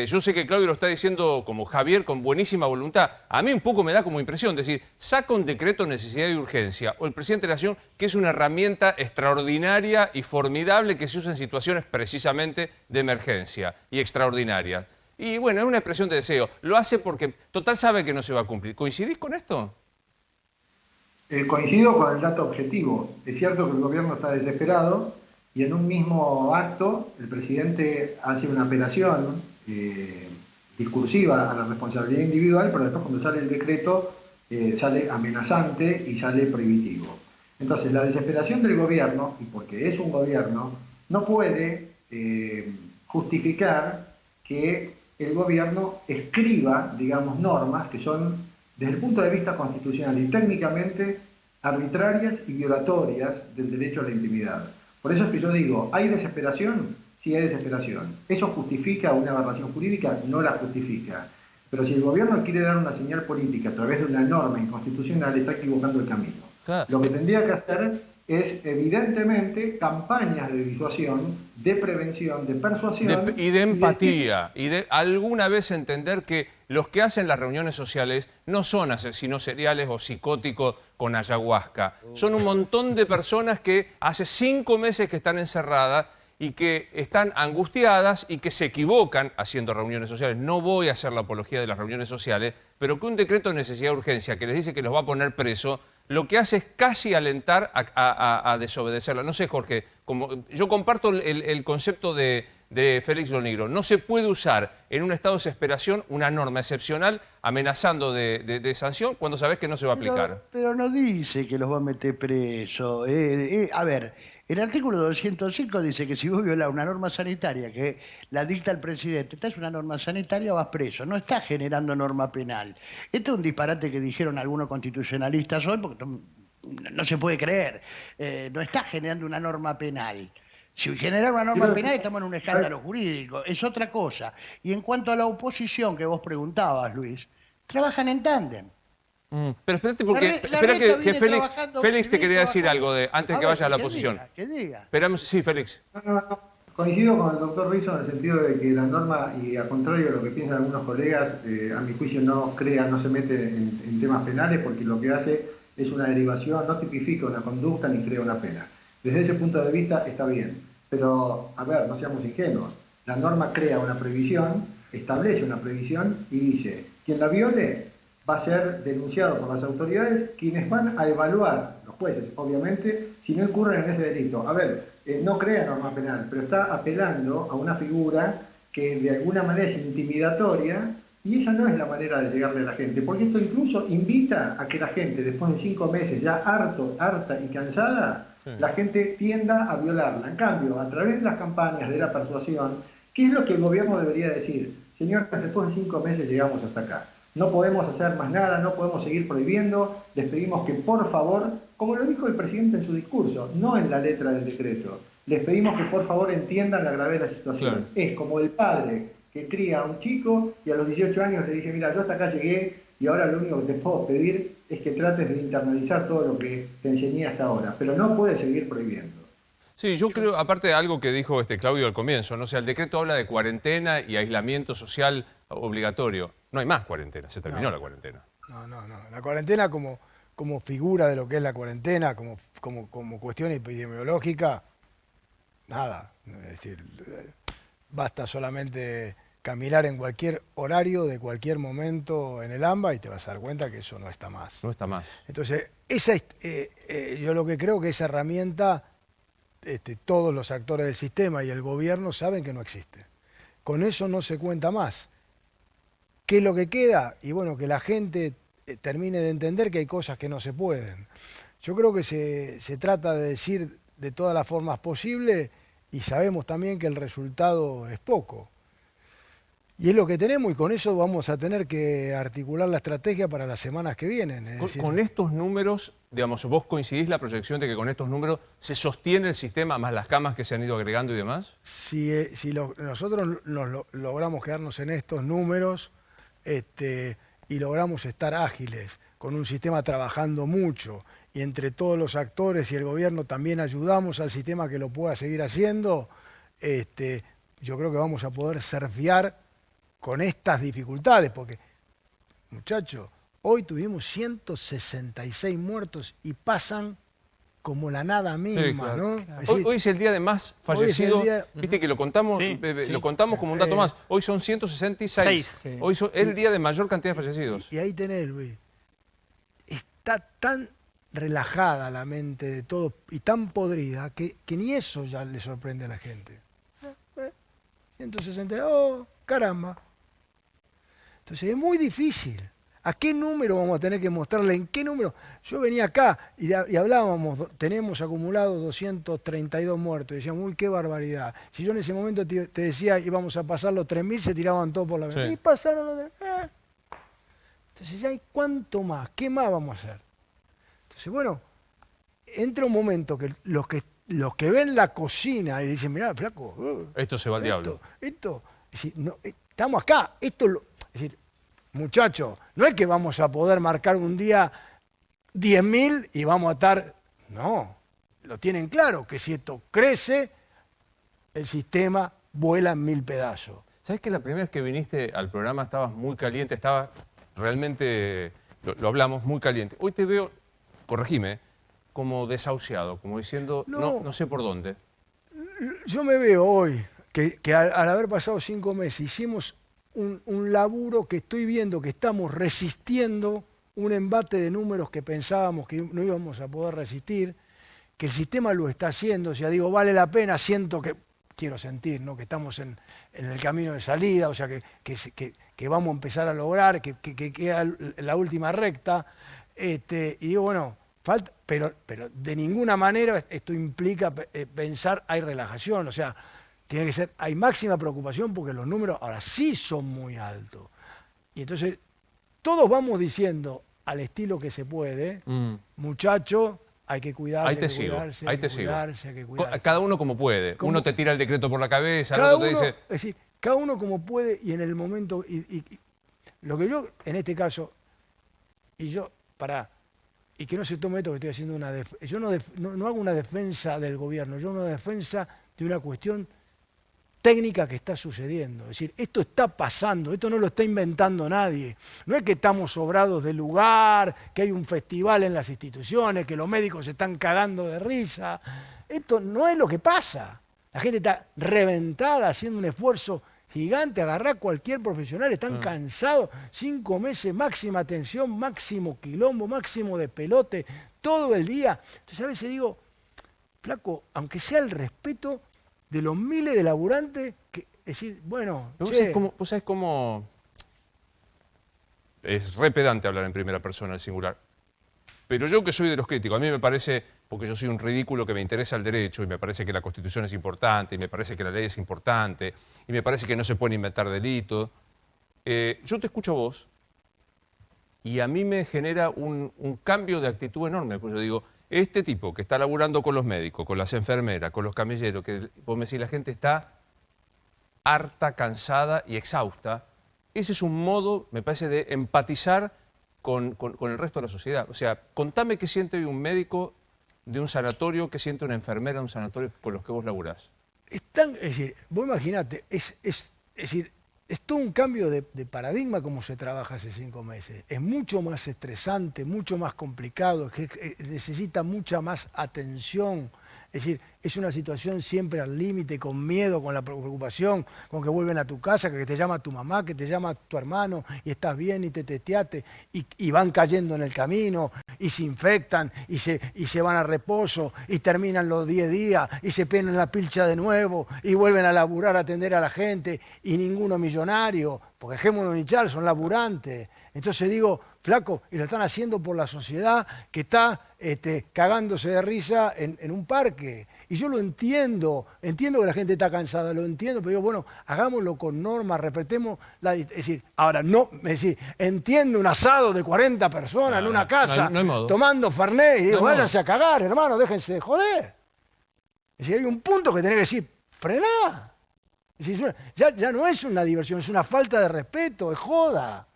yo sé que Claudio lo está diciendo como Javier, con buenísima voluntad. A mí un poco me da como impresión, decir, saca un decreto de necesidad y urgencia, o el presidente de la Nación, que es una herramienta extraordinaria y formidable que se usa en situaciones precisamente de emergencia y extraordinarias. Y bueno, es una expresión de deseo. Lo hace porque total sabe que no se va a cumplir. ¿Coincidís con esto? Coincido con el dato objetivo. Es cierto que el gobierno está desesperado y en un mismo acto el presidente hace una apelación discursiva a la responsabilidad individual, pero después cuando sale el decreto sale amenazante y sale prohibitivo. Entonces, la desesperación del gobierno, y porque es un gobierno, no puede justificar que el gobierno escriba, digamos, normas que son, desde el punto de vista constitucional y técnicamente, arbitrarias y violatorias del derecho a la intimidad. Por eso es que yo digo, ¿hay desesperación? Sí, hay desesperación. ¿Eso justifica una aberración jurídica? No la justifica. Pero si el gobierno quiere dar una señal política a través de una norma inconstitucional, está equivocando el camino. Claro. Lo que tendría que hacer es, evidentemente, campañas de disuasión, de prevención, de persuasión. Y de empatía, y de alguna vez entender que los que hacen las reuniones sociales no son asesinos seriales o psicóticos con ayahuasca. Son un montón de personas que hace 5 meses que están encerradas y que están angustiadas y que se equivocan haciendo reuniones sociales. No voy a hacer la apología de las reuniones sociales, pero que un decreto de necesidad de urgencia que les dice que los va a poner preso, lo que hace es casi alentar a desobedecerla. No sé, Jorge, yo comparto el concepto de Félix Lonigro. No se puede usar en un estado de desesperación una norma excepcional amenazando de sanción cuando sabes que no se va a aplicar. Pero no dice que los va a meter preso. A ver, el artículo 205 dice que si vos violás una norma sanitaria que la dicta el presidente, esta es una norma sanitaria, vas preso. No está generando norma penal. Este es un disparate que dijeron algunos constitucionalistas hoy, porque no se puede creer. No está generando una norma penal. Si generara una norma penal estamos en un escándalo jurídico. Es otra cosa. Y en cuanto a la oposición que vos preguntabas, Luis, trabajan en tándem. Pero espérate, porque espera que Félix te quería decir algo antes de que vaya a la oposición. Que diga. Esperamos, sí, Félix. No. Coincido con el doctor Rizzo en el sentido de que la norma, y al contrario de lo que piensan algunos colegas, a mi juicio no se mete en temas penales porque lo que hace es una derivación, no tipifica una conducta ni crea una pena. Desde ese punto de vista está bien. Pero, a ver, no seamos ingenuos. La norma crea una previsión, establece una previsión y dice, quien la viole va a ser denunciado por las autoridades, quienes van a evaluar, los jueces, obviamente, si no incurren en ese delito. A ver, no crea norma penal, pero está apelando a una figura que de alguna manera es intimidatoria y esa no es la manera de llegarle a la gente, porque esto incluso invita a que la gente, después de 5 meses, ya harta y cansada, la gente tienda a violarla. En cambio, a través de las campañas de la persuasión, ¿qué es lo que el gobierno debería decir? Señor, después de 5 meses llegamos hasta acá. No podemos hacer más nada, no podemos seguir prohibiendo. Les pedimos que, por favor, como lo dijo el presidente en su discurso, no en la letra del decreto, les pedimos que, por favor, entiendan la gravedad de la situación. Claro. Es como el padre que cría a un chico y a los 18 años le dice, mira, yo hasta acá llegué y ahora lo único que te puedo pedir es que trates de internalizar todo lo que te enseñé hasta ahora, pero no puedes seguir prohibiendo. Sí, yo creo, aparte de algo que dijo Claudio al comienzo, ¿no? O sea, el decreto habla de cuarentena y aislamiento social obligatorio. No hay más cuarentena, se terminó la cuarentena. No. La cuarentena como figura de lo que es la cuarentena, como cuestión epidemiológica, nada. Es decir, basta solamente caminar en cualquier horario, de cualquier momento en el AMBA y te vas a dar cuenta que eso no está más. No está más. Entonces, yo lo que creo que esa herramienta, todos los actores del sistema y el gobierno saben que no existe. Con eso no se cuenta más. ¿Qué es lo que queda? Y bueno, que la gente termine de entender que hay cosas que no se pueden. Yo creo que se trata de decir de todas las formas posibles y sabemos también que el resultado es poco. Y es lo que tenemos y con eso vamos a tener que articular la estrategia para las semanas que vienen. Con estos números, digamos, ¿vos coincidís la proyección de que con estos números se sostiene el sistema más las camas que se han ido agregando y demás? Si nosotros logramos quedarnos en estos números y logramos estar ágiles, con un sistema trabajando mucho y entre todos los actores y el gobierno también ayudamos al sistema que lo pueda seguir haciendo, yo creo que vamos a poder surfear con estas dificultades, porque, muchachos, hoy tuvimos 166 muertos y pasan como la nada misma, sí, claro. ¿no? Claro. Es decir, hoy es el día de más fallecidos, viste que lo contamos, sí, lo contamos como un dato más. Hoy son 166, sí. Hoy es el día de mayor cantidad de fallecidos. Y ahí tenés, Luis, está tan relajada la mente de todos y tan podrida que ni eso ya le sorprende a la gente. 160, oh, caramba. Entonces es muy difícil. ¿A qué número vamos a tener que mostrarle? ¿En qué número? Yo venía acá y hablábamos, tenemos acumulados 232 muertos. Y decíamos, uy, qué barbaridad. Si yo en ese momento te decía íbamos a pasar los 3.000, se tiraban todos por la ventana. Sí. Y pasaron los 3.000. Entonces ya hay cuánto más, ¿qué más vamos a hacer? Entonces, bueno, entra un momento que los que ven la cocina y dicen, mirá, flaco, Esto se va al diablo. Esto, es decir, no, estamos acá, es decir, muchachos, no es que vamos a poder marcar un día 10.000 y vamos a estar, no, lo tienen claro, que si esto crece, el sistema vuela en 1000 pedazos. ¿Sabes que la primera vez que viniste al programa estabas muy caliente? Estabas realmente, lo hablamos, muy caliente. Hoy te veo, corregime, como desahuciado, como diciendo, no sé por dónde. Yo me veo hoy, que al haber pasado 5 meses, hicimos un laburo que estoy viendo que estamos resistiendo un embate de números que pensábamos que no íbamos a poder resistir, que el sistema lo está haciendo, o sea, digo, vale la pena, siento que, quiero sentir, ¿no? Que estamos en el camino de salida, o sea, que vamos a empezar a lograr, que queda la última recta, y digo, bueno, falta, pero de ninguna manera esto implica pensar hay relajación, o sea, tiene que ser, hay máxima preocupación porque los números ahora sí son muy altos. Y entonces, todos vamos diciendo al estilo que se puede, muchachos, hay que cuidarse, Ahí te sigo, hay que sigo. cuidarse, hay que cuidarse. Cada uno como puede. Como- Uno te tira el decreto por la cabeza, el Cada otro te uno, dice... es decir, cada uno como puede y en el momento, y lo que yo, en este caso, y que no se tome esto que estoy haciendo yo no hago una defensa del gobierno, yo hago una defensa de una cuestión técnica que está sucediendo. Es decir, esto está pasando, esto no lo está inventando nadie. No es que estamos sobrados de lugar, que hay un festival en las instituciones, que los médicos se están cagando de risa. Esto no es lo que pasa. La gente está reventada haciendo un esfuerzo gigante, agarrar cualquier profesional, están cansados, 5 meses, máxima tensión, máximo quilombo, máximo de pelote, todo el día. Entonces a veces digo, flaco, aunque sea el respeto de los miles de laburantes, que decir, bueno, Vos che, sabés cómo... Es re pedante hablar en primera persona, el singular. Pero yo que soy de los críticos, a mí me parece, porque yo soy un ridículo que me interesa el derecho, y me parece que la Constitución es importante, y me parece que la ley es importante, y me parece que no se pueden inventar delitos. Yo te escucho a vos, y a mí me genera un cambio de actitud enorme, porque yo digo, este tipo que está laburando con los médicos, con las enfermeras, con los camilleros, que vos me decís, la gente está harta, cansada y exhausta, ese es un modo, me parece, de empatizar con el resto de la sociedad. O sea, contame qué siente hoy un médico de un sanatorio, qué siente una enfermera de un sanatorio con los que vos laburás. es decir, vos imaginate, es decir, es todo un cambio de paradigma como se trabaja hace 5 meses. Es mucho más estresante, mucho más complicado, necesita mucha más atención. Es decir, es una situación siempre al límite, con miedo, con la preocupación, con que vuelven a tu casa, que te llama tu mamá, que te llama tu hermano, y estás bien y te testeaste, y van cayendo en el camino, y se infectan, y se van a reposo, y terminan los 10 días, y se pegan la pilcha de nuevo, y vuelven a laburar, a atender a la gente, y ninguno millonario, porque dejémonos hinchar, son laburantes. Entonces digo, flaco, y lo están haciendo por la sociedad que está cagándose de risa en un parque. Y yo lo entiendo que la gente está cansada, lo entiendo, pero digo, bueno, hagámoslo con normas, respetemos es decir, ahora no, entiendo un asado de 40 personas en una casa, no hay modo. tomando Fernet, y digo, No hay váyanse a cagar, hermano, déjense de joder. Es decir, hay un punto que tenés que decir, frená. Es decir, ya no es una diversión, es una falta de respeto, es joda.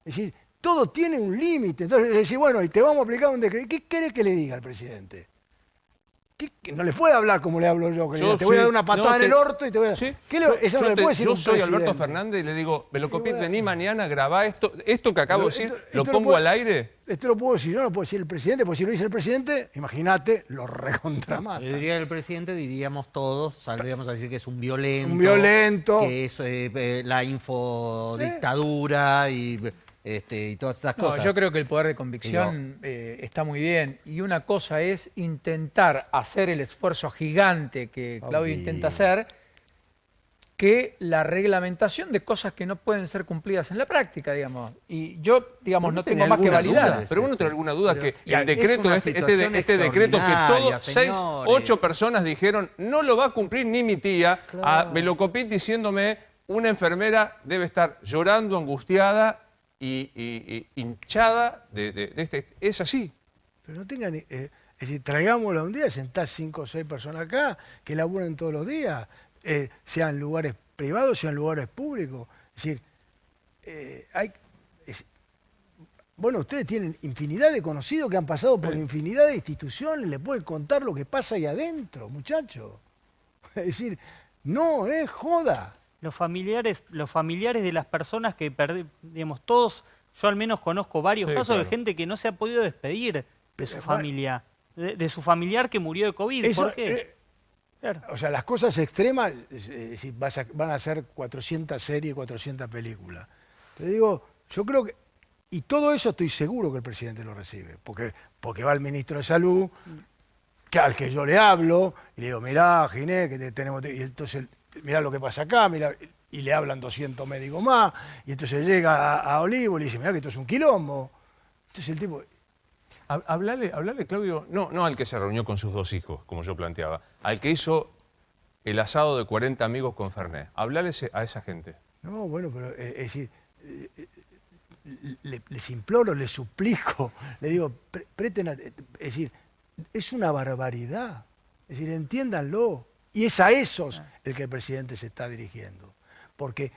Es decir, todo tiene un límite. Entonces le decís, bueno, y te vamos a aplicar un decreto. ¿Qué querés que le diga al presidente? No le puede hablar como le hablo yo. Te voy a dar una patada en el orto y te voy a... Sí. Eso no le puede decir Yo un soy presidente. Alberto Fernández y le digo, me lo copié, vení mañana, grabá esto que acabo de decir, Esto lo pongo puede- al aire. Esto lo puedo decir, no lo puede decir el presidente, porque si lo dice el presidente, imagínate, lo recontramata. Yo diría el presidente, diríamos todos, saldríamos a decir que es un violento. Un violento. Que es la infodictadura y todas esas No, cosas. yo creo que el poder de convicción está muy bien. Y una cosa es intentar hacer el esfuerzo gigante que Claudio intenta hacer, que la reglamentación de cosas que no pueden ser cumplidas en la práctica, digamos. Y yo, digamos, no tengo más que validar. Pero uno tiene alguna duda que y el decreto, es una este decreto que extraordinaria, todos, 6, señores. 8 personas dijeron, no lo va a cumplir ni mi tía, a Velocopit diciéndome, una enfermera debe estar llorando, angustiada y hinchada de este... Es así. Pero no tengan... es decir, traigámoslo un día, sentás 5 o 6 personas acá que laburan todos los días, sean lugares privados, sean lugares públicos. Es decir, bueno, ustedes tienen infinidad de conocidos que han pasado por infinidad de instituciones, les pueden contar lo que pasa ahí adentro, muchachos. Es decir, no es joda. Los familiares de las personas que digamos, todos, yo al menos conozco varios Sí, casos claro. de gente que no se ha podido despedir de su familia, de su familiar que murió de COVID. Eso, ¿Por qué? Claro. O sea, las cosas extremas, van a ser 400 series, 400 películas. Te digo, yo creo que... Y todo eso estoy seguro que el presidente lo recibe, porque va el ministro de Salud, al que yo le hablo, y le digo, mirá, Ginés, que tenemos... Y entonces, mirá lo que pasa acá, mirá, y le hablan 200 médicos más, y entonces llega a Olivo y le dice, mirá que esto es un quilombo. Entonces el tipo... Hablale, Claudio, no al que se reunió con sus 2 hijos, como yo planteaba, al que hizo el asado de 40 amigos con Fernet. Hablale a esa gente. No, bueno, pero es decir, les imploro, les suplico, les digo, presten es decir, es una barbaridad. Es decir, entiéndanlo. Y es a esos el que el presidente se está dirigiendo. Porque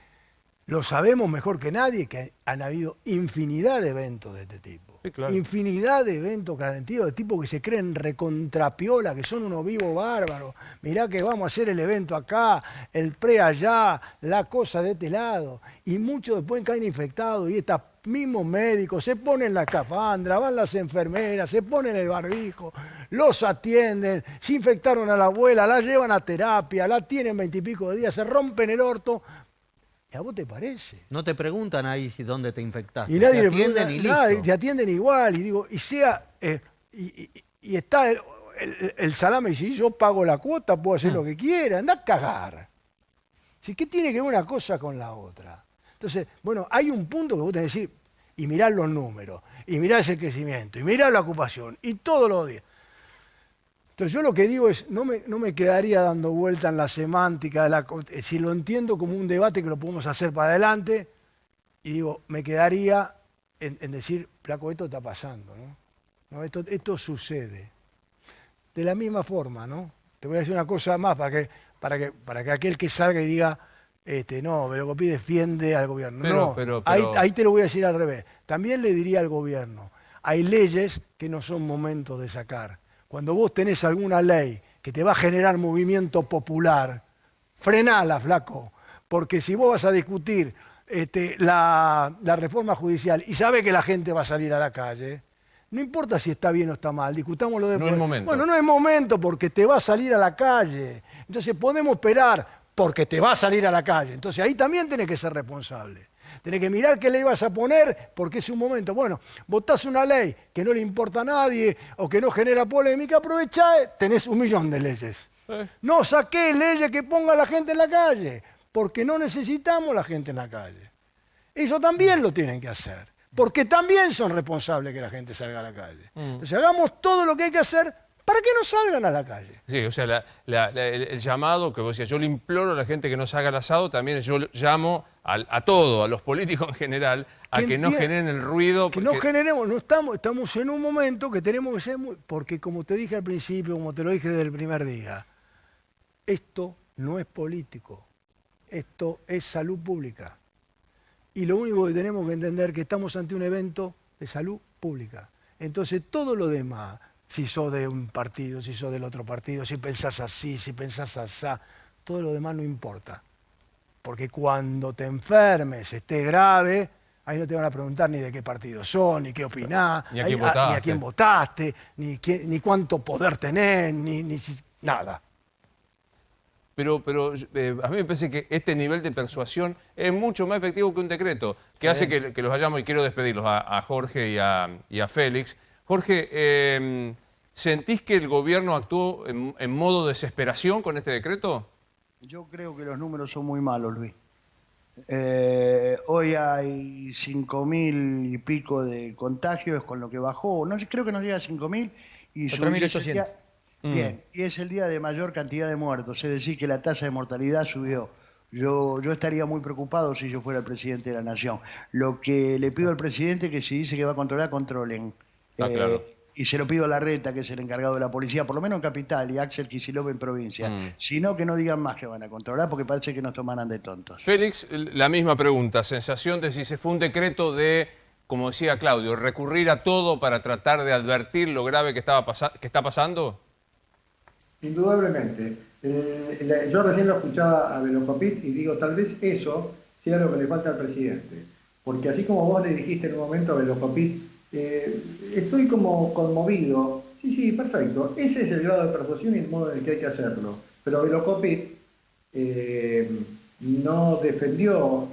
lo sabemos mejor que nadie que han habido infinidad de eventos de este tipo. Sí, claro. Infinidad de eventos clandestinos, de tipos que se creen recontrapiola, que son unos vivos bárbaros. Mirá que vamos a hacer el evento acá, el pre allá, la cosa de este lado. Y muchos después caen infectados y estos mismos médicos se ponen la escafandra, van las enfermeras, se ponen el barbijo, los atienden, se infectaron a la abuela, la llevan a terapia, la tienen 20 y pico de días, se rompen el orto. ¿Y a vos te parece? No te preguntan ahí si dónde te infectaste. Y nadie te le atienden pregunta y nada, listo. te atienden igual. Y digo, y está el salame, y si yo pago la cuota, puedo hacer lo que quiera, anda a cagar. ¿Sí? ¿Qué tiene que ver una cosa con la otra? Entonces, bueno, hay un punto que vos tenés que decir, y mirá los números, y mirá ese crecimiento, y mirá la ocupación, y todos los días. Entonces yo lo que digo es, no me quedaría dando vuelta en la semántica, si lo entiendo como un debate que lo podemos hacer para adelante, y digo, me quedaría en decir, flaco, esto está pasando, ¿no? Esto sucede. De la misma forma, ¿no? Te voy a decir una cosa más para que aquel que salga y diga, no, Velocopit defiende al gobierno. Pero- Ahí te lo voy a decir al revés. También le diría al gobierno, hay leyes que no son momentos de sacar. Cuando vos tenés alguna ley que te va a generar movimiento popular, frenala, flaco. Porque si vos vas a discutir la reforma judicial y sabés que la gente va a salir a la calle, no importa si está bien o está mal, discutámoslo después. No es momento. Bueno, no es momento porque te va a salir a la calle. Entonces podemos esperar porque te va a salir a la calle. Entonces ahí también tenés que ser responsable. Tenés que mirar qué ley vas a poner porque es un momento. Bueno, votás una ley que no le importa a nadie o que no genera polémica, aprovechá, tenés 1.000.000 de leyes. No saqué leyes que ponga a la gente en la calle, porque no necesitamos la gente en la calle. Eso también lo tienen que hacer, porque también son responsables que la gente salga a la calle. Entonces hagamos todo lo que hay que hacer para que no salgan a la calle. Sí, o sea, el llamado que vos decías, yo le imploro a la gente que no se haga el asado, también yo llamo a todo, a los políticos en general, a que no generen el ruido. Que no generemos, estamos en un momento que tenemos que ser porque como te dije al principio, como te lo dije desde el primer día, esto no es político, esto es salud pública. Y lo único que tenemos que entender es que estamos ante un evento de salud pública. Entonces todo lo demás, si sos de un partido, si sos del otro partido, si pensás así, si pensás asá, todo lo demás no importa. Porque cuando te enfermes, esté grave, ahí no te van a preguntar ni de qué partido sos, ni qué opinás, Ni a quién votaste. ni a quién votaste, ni cuánto poder tenés, nada. Pero a mí me parece que este nivel de persuasión es mucho más efectivo que un decreto, que hace que los vayamos, y quiero despedirlos a Jorge y a Félix. Jorge, ¿sentís que el gobierno actuó en modo desesperación con este decreto? Yo creo que los números son muy malos, Luis. Hoy hay 5.000 y pico de contagios, con lo que bajó. No, creo que nos llega a 5.000 y 4.800. Bien, y es el día de mayor cantidad de muertos, es decir, que la tasa de mortalidad subió. Yo estaría muy preocupado si yo fuera el presidente de la Nación. Lo que le pido al presidente es que si dice que va a controlar, controlen. Claro. Y se lo pido a Larreta, que es el encargado de la policía, por lo menos en Capital, y a Axel Kicillof en provincia. Sino que no digan más que van a controlar, porque parece que nos tomarán de tontos. Félix, la misma pregunta. Sensación de si se fue un decreto de, como decía Claudio, recurrir a todo para tratar de advertir lo grave que está pasando. Indudablemente. Yo recién lo escuchaba a Velocopit y digo, tal vez eso sea lo que le falta al presidente. Porque así como vos le dijiste en un momento a Velocopit, estoy como conmovido. Sí, perfecto. Ese es el grado de persuasión y el modo en el que hay que hacerlo. Pero Velocopit no defendió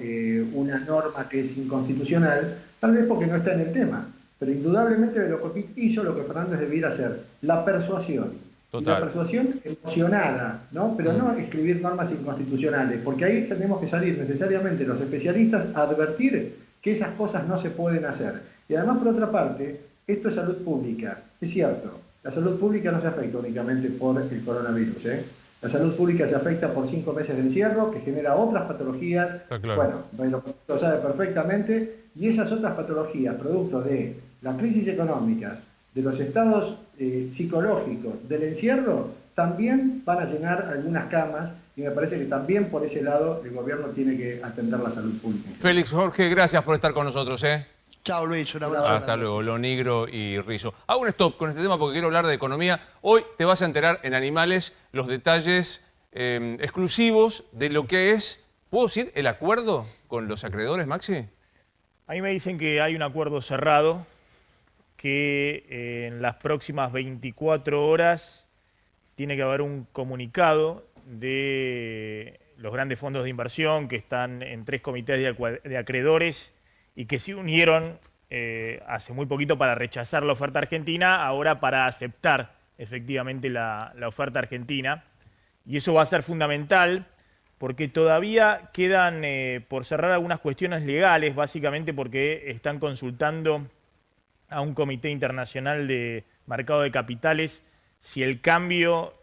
una norma que es inconstitucional, tal vez porque no está en el tema. Pero indudablemente Velocopit hizo lo que Fernández debiera hacer, la persuasión. Total. Y la persuasión emocionada, ¿no? Pero no escribir normas inconstitucionales, porque ahí tenemos que salir necesariamente los especialistas a advertir que esas cosas no se pueden hacer. Y además, por otra parte, esto es salud pública. Es cierto, la salud pública no se afecta únicamente por el coronavirus, ¿eh? La salud pública se afecta por 5 meses de encierro, que genera otras patologías. Claro. Bueno, lo sabe perfectamente. Y esas otras patologías, producto de las crisis económicas, de los estados psicológicos del encierro, también van a llenar algunas camas, y me parece que también por ese lado el gobierno tiene que atender la salud pública. Félix, Jorge, gracias por estar con nosotros. Chao, Luis, un abrazo. Hasta luego, Lonigro y Rizzo. Hago un stop con este tema porque quiero hablar de economía. Hoy te vas a enterar en Animales los detalles exclusivos de lo que es, ¿puedo decir, el acuerdo con los acreedores, Maxi? A mí me dicen que hay un acuerdo cerrado, que en las próximas 24 horas tiene que haber un comunicado de los grandes fondos de inversión que están en 3 comités de acreedores y que se unieron hace muy poquito para rechazar la oferta argentina, ahora para aceptar efectivamente la oferta argentina. Y eso va a ser fundamental porque todavía quedan por cerrar algunas cuestiones legales, básicamente porque están consultando a un comité internacional de mercado de capitales si el cambio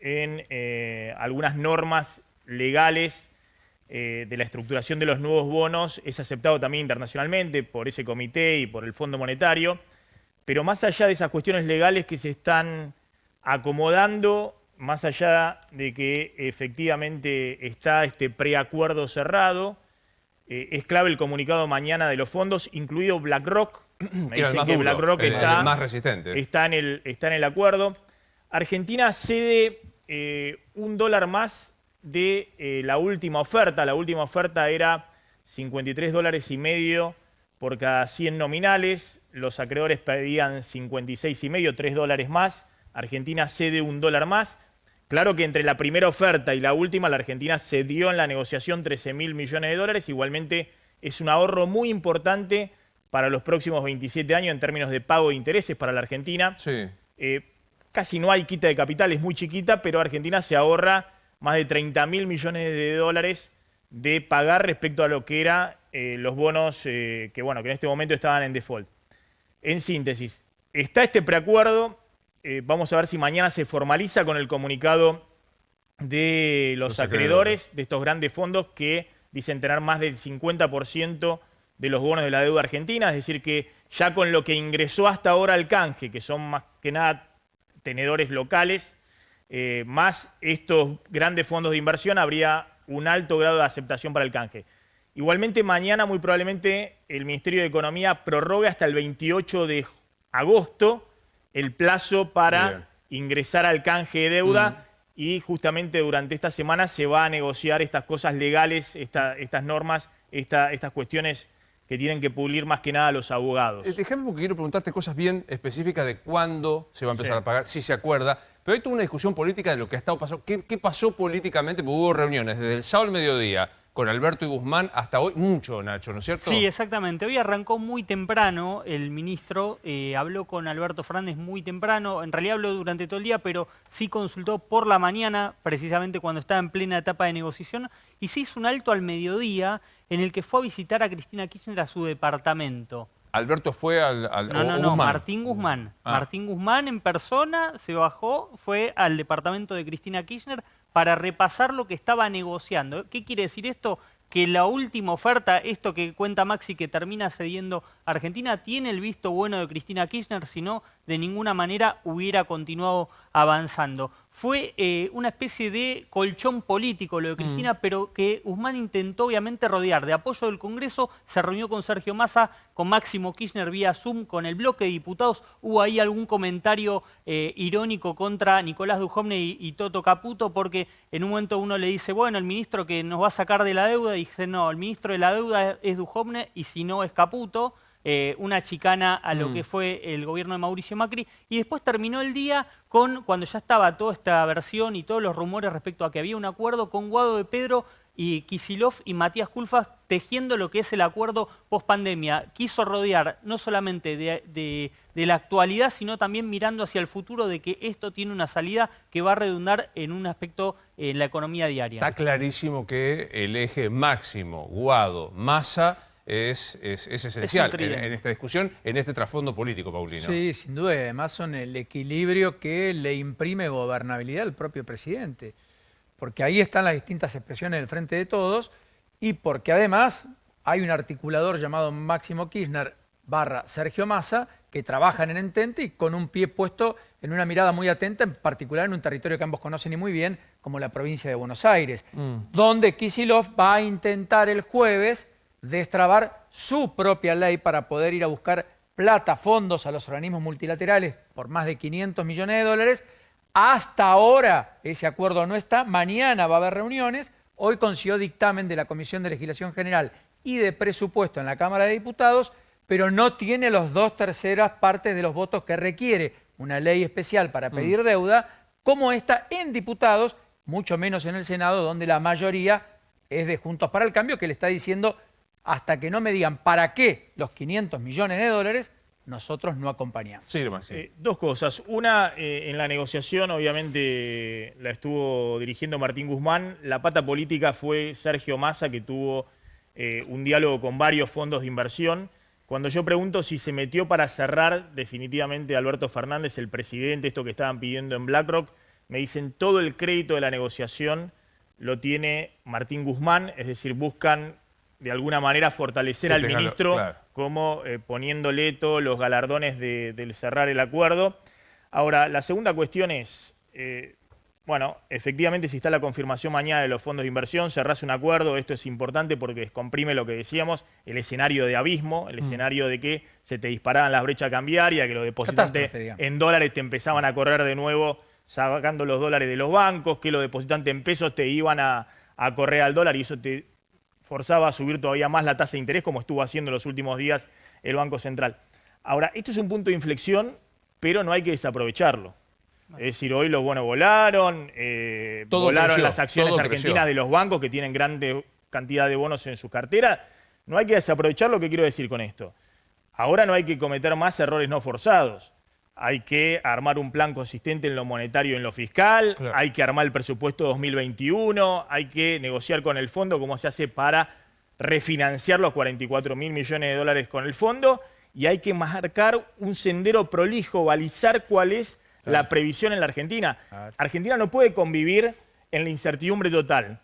en algunas normas legales de la estructuración de los nuevos bonos es aceptado también internacionalmente por ese comité y por el Fondo Monetario. Pero más allá de esas cuestiones legales que se están acomodando, más allá de que efectivamente está este preacuerdo cerrado, es clave el comunicado mañana de los fondos, incluido BlackRock. Me dicen que BlackRock está, el más resistente. Está en el acuerdo. Argentina cede $1 más de la última oferta. La última oferta era $53.50 por cada 100 nominales. Los acreedores pedían 56,5, $3 más. Argentina cede $1 más. Claro que entre la primera oferta y la última, la Argentina cedió en la negociación 13.000 millones de dólares. Igualmente es un ahorro muy importante para los próximos 27 años en términos de pago de intereses para la Argentina. Sí. Casi no hay quita de capital, es muy chiquita, pero Argentina se ahorra más de 30.000 millones de dólares de pagar respecto a lo que eran los bonos que en este momento estaban en default. En síntesis, está este preacuerdo. Vamos a ver si mañana se formaliza con el comunicado de los acreedores de estos grandes fondos que dicen tener más del 50% de los bonos de la deuda argentina, es decir, que ya con lo que ingresó hasta ahora al canje, que son más que nada tenedores locales, más estos grandes fondos de inversión, habría un alto grado de aceptación para el canje. Igualmente, mañana muy probablemente el Ministerio de Economía prorrogue hasta el 28 de agosto el plazo para ingresar al canje de deuda y justamente durante esta semana se va a negociar estas cosas legales, estas normas, estas cuestiones que tienen que pulir más que nada los abogados. Déjame porque quiero preguntarte cosas bien específicas de cuándo se va a empezar a pagar, si se acuerda. Pero hay toda una discusión política de lo que ha estado pasando. ¿Qué pasó políticamente? Porque hubo reuniones desde el sábado al mediodía con Alberto y Guzmán hasta hoy mucho, Nacho, ¿no es cierto? Sí, exactamente. Hoy arrancó muy temprano el ministro, habló con Alberto Fernández muy temprano, en realidad habló durante todo el día, pero sí consultó por la mañana, precisamente cuando estaba en plena etapa de negociación, y se hizo un alto al mediodía en el que fue a visitar a Cristina Kirchner a su departamento. Alberto fue No, Guzmán. Martín Guzmán. Ah. Martín Guzmán en persona se bajó, fue al departamento de Cristina Kirchner para repasar lo que estaba negociando. ¿Qué quiere decir esto? Que la última oferta, esto que cuenta Maxi, que termina cediendo Argentina, tiene el visto bueno de Cristina Kirchner, si no, de ninguna manera hubiera continuado avanzando. Fue una especie de colchón político lo de Cristina, pero que Guzmán intentó obviamente rodear de apoyo del Congreso, se reunió con Sergio Massa, con Máximo Kirchner vía Zoom, con el bloque de diputados. Hubo ahí algún comentario irónico contra Nicolás Dujovne y Toto Caputo, porque en un momento uno le dice, bueno, el ministro que nos va a sacar de la deuda, y dice, no, el ministro de la deuda es Dujovne y si no es Caputo. Una chicana a lo que fue el gobierno de Mauricio Macri, y después terminó el día cuando ya estaba toda esta versión y todos los rumores respecto a que había un acuerdo con Guado de Pedro y Kicillof y Matías Culfas tejiendo lo que es el acuerdo post-pandemia. Quiso rodear no solamente de la actualidad, sino también mirando hacia el futuro de que esto tiene una salida que va a redundar en un aspecto en la economía diaria. Está clarísimo que el eje Máximo, Guado, Massa es esencial en esta discusión, en este trasfondo político, Paulino. Sí, sin duda. Además son el equilibrio que le imprime gobernabilidad al propio presidente. Porque ahí están las distintas expresiones del Frente de Todos y porque además hay un articulador llamado Máximo Kirchner / Sergio Massa que trabajan en Entente y con un pie puesto en una mirada muy atenta, en particular en un territorio que ambos conocen y muy bien, como la provincia de Buenos Aires, donde Kicillof va a intentar el jueves destrabar su propia ley para poder ir a buscar plata, fondos a los organismos multilaterales por más de 500 millones de dólares. Hasta ahora ese acuerdo no está, mañana va a haber reuniones, hoy consiguió dictamen de la Comisión de Legislación General y de Presupuesto en la Cámara de Diputados, pero no tiene los 2/3 partes de los votos que requiere una ley especial para pedir deuda, como esta en diputados, mucho menos en el Senado, donde la mayoría es de Juntos para el Cambio, que le está diciendo, hasta que no me digan para qué los 500 millones de dólares, nosotros no acompañamos. Sí, Maxi. Dos cosas. Una, en la negociación obviamente la estuvo dirigiendo Martín Guzmán. La pata política fue Sergio Massa, que tuvo un diálogo con varios fondos de inversión. Cuando yo pregunto si se metió para cerrar definitivamente a Alberto Fernández, el presidente, esto que estaban pidiendo en BlackRock, me dicen todo el crédito de la negociación lo tiene Martín Guzmán, es decir, buscan de alguna manera fortalecer al ministro, claro, como poniéndole todos los galardones del cerrar el acuerdo. Ahora, la segunda cuestión es, bueno, efectivamente si está la confirmación mañana de los fondos de inversión, cerrás un acuerdo, esto es importante porque descomprime lo que decíamos, el escenario de abismo, el escenario de que se te disparaban las brechas cambiarias, que los depositantes en dólares te empezaban a correr de nuevo sacando los dólares de los bancos, que los depositantes en pesos te iban a correr al dólar y eso te forzaba a subir todavía más la tasa de interés, como estuvo haciendo en los últimos días el Banco Central. Ahora, esto es un punto de inflexión, pero no hay que desaprovecharlo. Es decir, hoy los bonos volaron, volaron las acciones argentinas de los bancos que tienen grande cantidad de bonos en su cartera. No hay que desaprovechar lo que quiero decir con esto. Ahora no hay que cometer más errores no forzados. Hay que armar un plan consistente en lo monetario y en lo fiscal, claro, hay que armar el presupuesto 2021, hay que negociar con el fondo cómo se hace para refinanciar los 44.000 millones de dólares con el fondo y hay que marcar un sendero prolijo, balizar cuál es la previsión en la Argentina. Argentina no puede convivir en la incertidumbre total.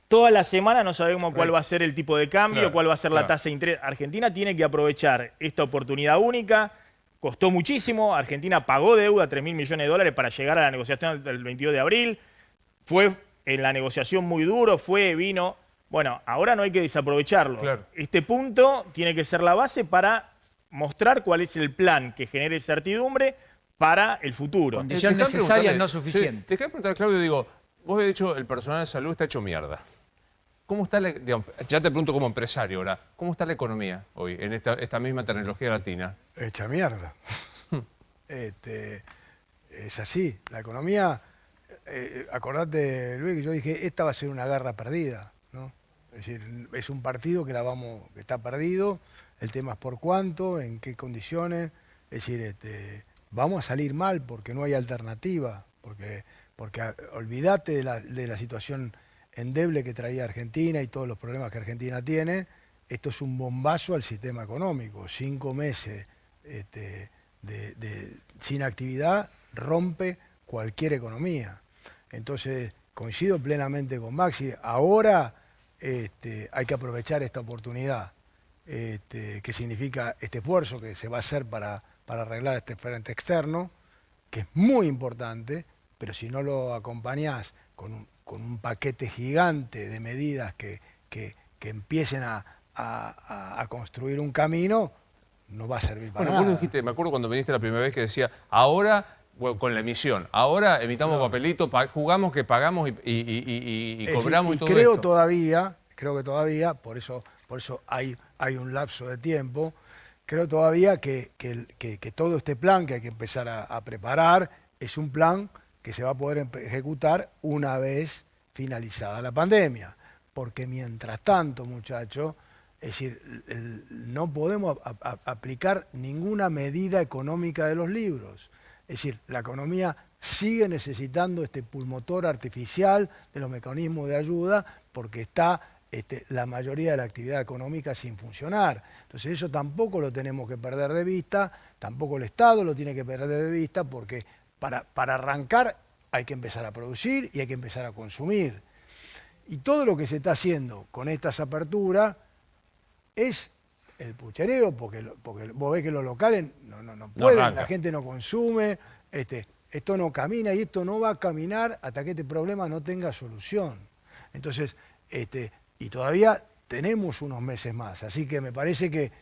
Toda la semana no sabemos cuál va a ser el tipo de cambio, cuál va a ser la tasa de interés. Argentina tiene que aprovechar esta oportunidad única. Costó muchísimo, Argentina pagó deuda, 3.000 millones de dólares para llegar a la negociación del 22 de abril. Fue en la negociación muy duro, vino. Bueno, ahora no hay que desaprovecharlo. Claro. Este punto tiene que ser la base para mostrar cuál es el plan que genere certidumbre para el futuro. Condición necesaria, no suficiente. Te quería preguntar, Claudio, digo, vos habéis dicho el personal de salud está hecho mierda. ¿Cómo está, digamos, ya te pregunto como empresario ahora, ¿cómo está la economía hoy en esta misma terminología latina? Hecha mierda. Es así. La economía, acordate, Luis, que yo dije, esta va a ser una guerra perdida, ¿no? Es decir, es un partido que que está perdido, el tema es por cuánto, en qué condiciones. Es decir, vamos a salir mal porque no hay alternativa, porque olvídate de la situación endeble que traía Argentina y todos los problemas que Argentina tiene. Esto es un bombazo al sistema económico. 5 meses sin actividad rompe cualquier economía. Entonces, coincido plenamente con Maxi. Ahora hay que aprovechar esta oportunidad, que significa este esfuerzo que se va a hacer para arreglar este frente externo, que es muy importante, pero si no lo acompañás con un paquete gigante de medidas que empiecen a construir un camino, no va a servir para nada. Vos dijiste, me acuerdo cuando viniste la primera vez que decía, ahora, bueno, con la emisión, ahora emitamos papelito, jugamos que pagamos y cobramos y todo creo esto. Creo que todavía, por eso hay un lapso de tiempo, creo todavía que todo este plan que hay que empezar a preparar es un plan que se va a poder ejecutar una vez finalizada la pandemia. Porque mientras tanto, muchachos, es decir, no podemos aplicar ninguna medida económica de los libros. Es decir, la economía sigue necesitando este pulmotor artificial de los mecanismos de ayuda porque está la mayoría de la actividad económica sin funcionar. Entonces eso tampoco lo tenemos que perder de vista, tampoco el Estado lo tiene que perder de vista porque para arrancar hay que empezar a producir y hay que empezar a consumir. Y todo lo que se está haciendo con estas aperturas es el puchereo, porque vos ves que los locales no pueden, la gente no consume, esto no camina y esto no va a caminar hasta que este problema no tenga solución. Entonces, y todavía tenemos unos meses más, así que me parece que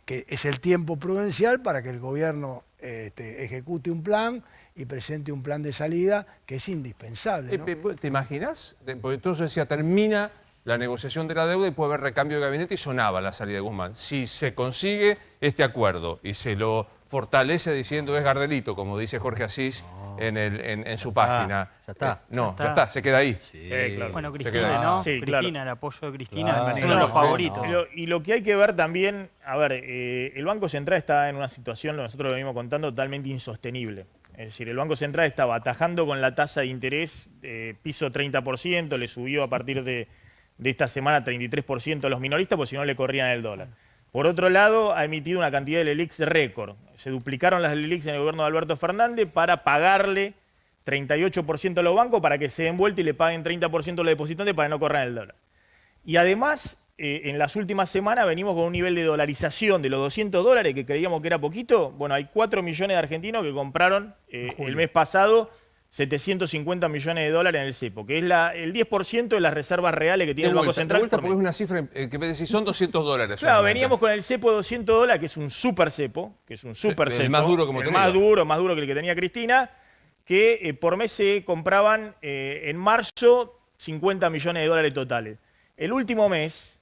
es el tiempo prudencial para que el gobierno ejecute un plan y presente un plan de salida que es indispensable, ¿no? ¿Te imaginas? Porque entonces decía, termina la negociación de la deuda y puede haber recambio de gabinete y sonaba la salida de Guzmán. Si se consigue este acuerdo y se lo fortalece diciendo es Gardelito, como dice Jorge Asís en su página. Ya está. Ya está, se queda ahí. Sí, claro. Bueno, Cristina, ¿no? Sí, Cristina, claro. el apoyo de Cristina Claro. es uno de los favoritos. Y lo que hay que ver también, a ver, el Banco Central está en una situación, nosotros lo venimos contando, totalmente insostenible. Es decir, el Banco Central estaba atajando con la tasa de interés piso 30%, le subió a partir de esta semana 33% a los minoristas, porque si no le corrían el dólar. Por otro lado, ha emitido una cantidad de LELIQs récord. Se duplicaron las LELIQs en el gobierno de Alberto Fernández para pagarle 38% a los bancos para que se den vuelta y le paguen 30% a los depositantes para que no corran el dólar. Y además, en las últimas semanas venimos con un nivel de dolarización de los $200 que creíamos que era poquito. Bueno, hay 4 millones de argentinos que compraron el mes pasado 750 millones de dólares en el cepo, que es el 10% de las reservas reales que tiene el Banco Central. Porque es una cifra que me decís, son $200. Claro, veníamos con el cepo de $200, que es un super cepo, el más duro como tenía. Más duro que el que tenía Cristina, que por mes se compraban en marzo 50 millones de dólares totales. El último mes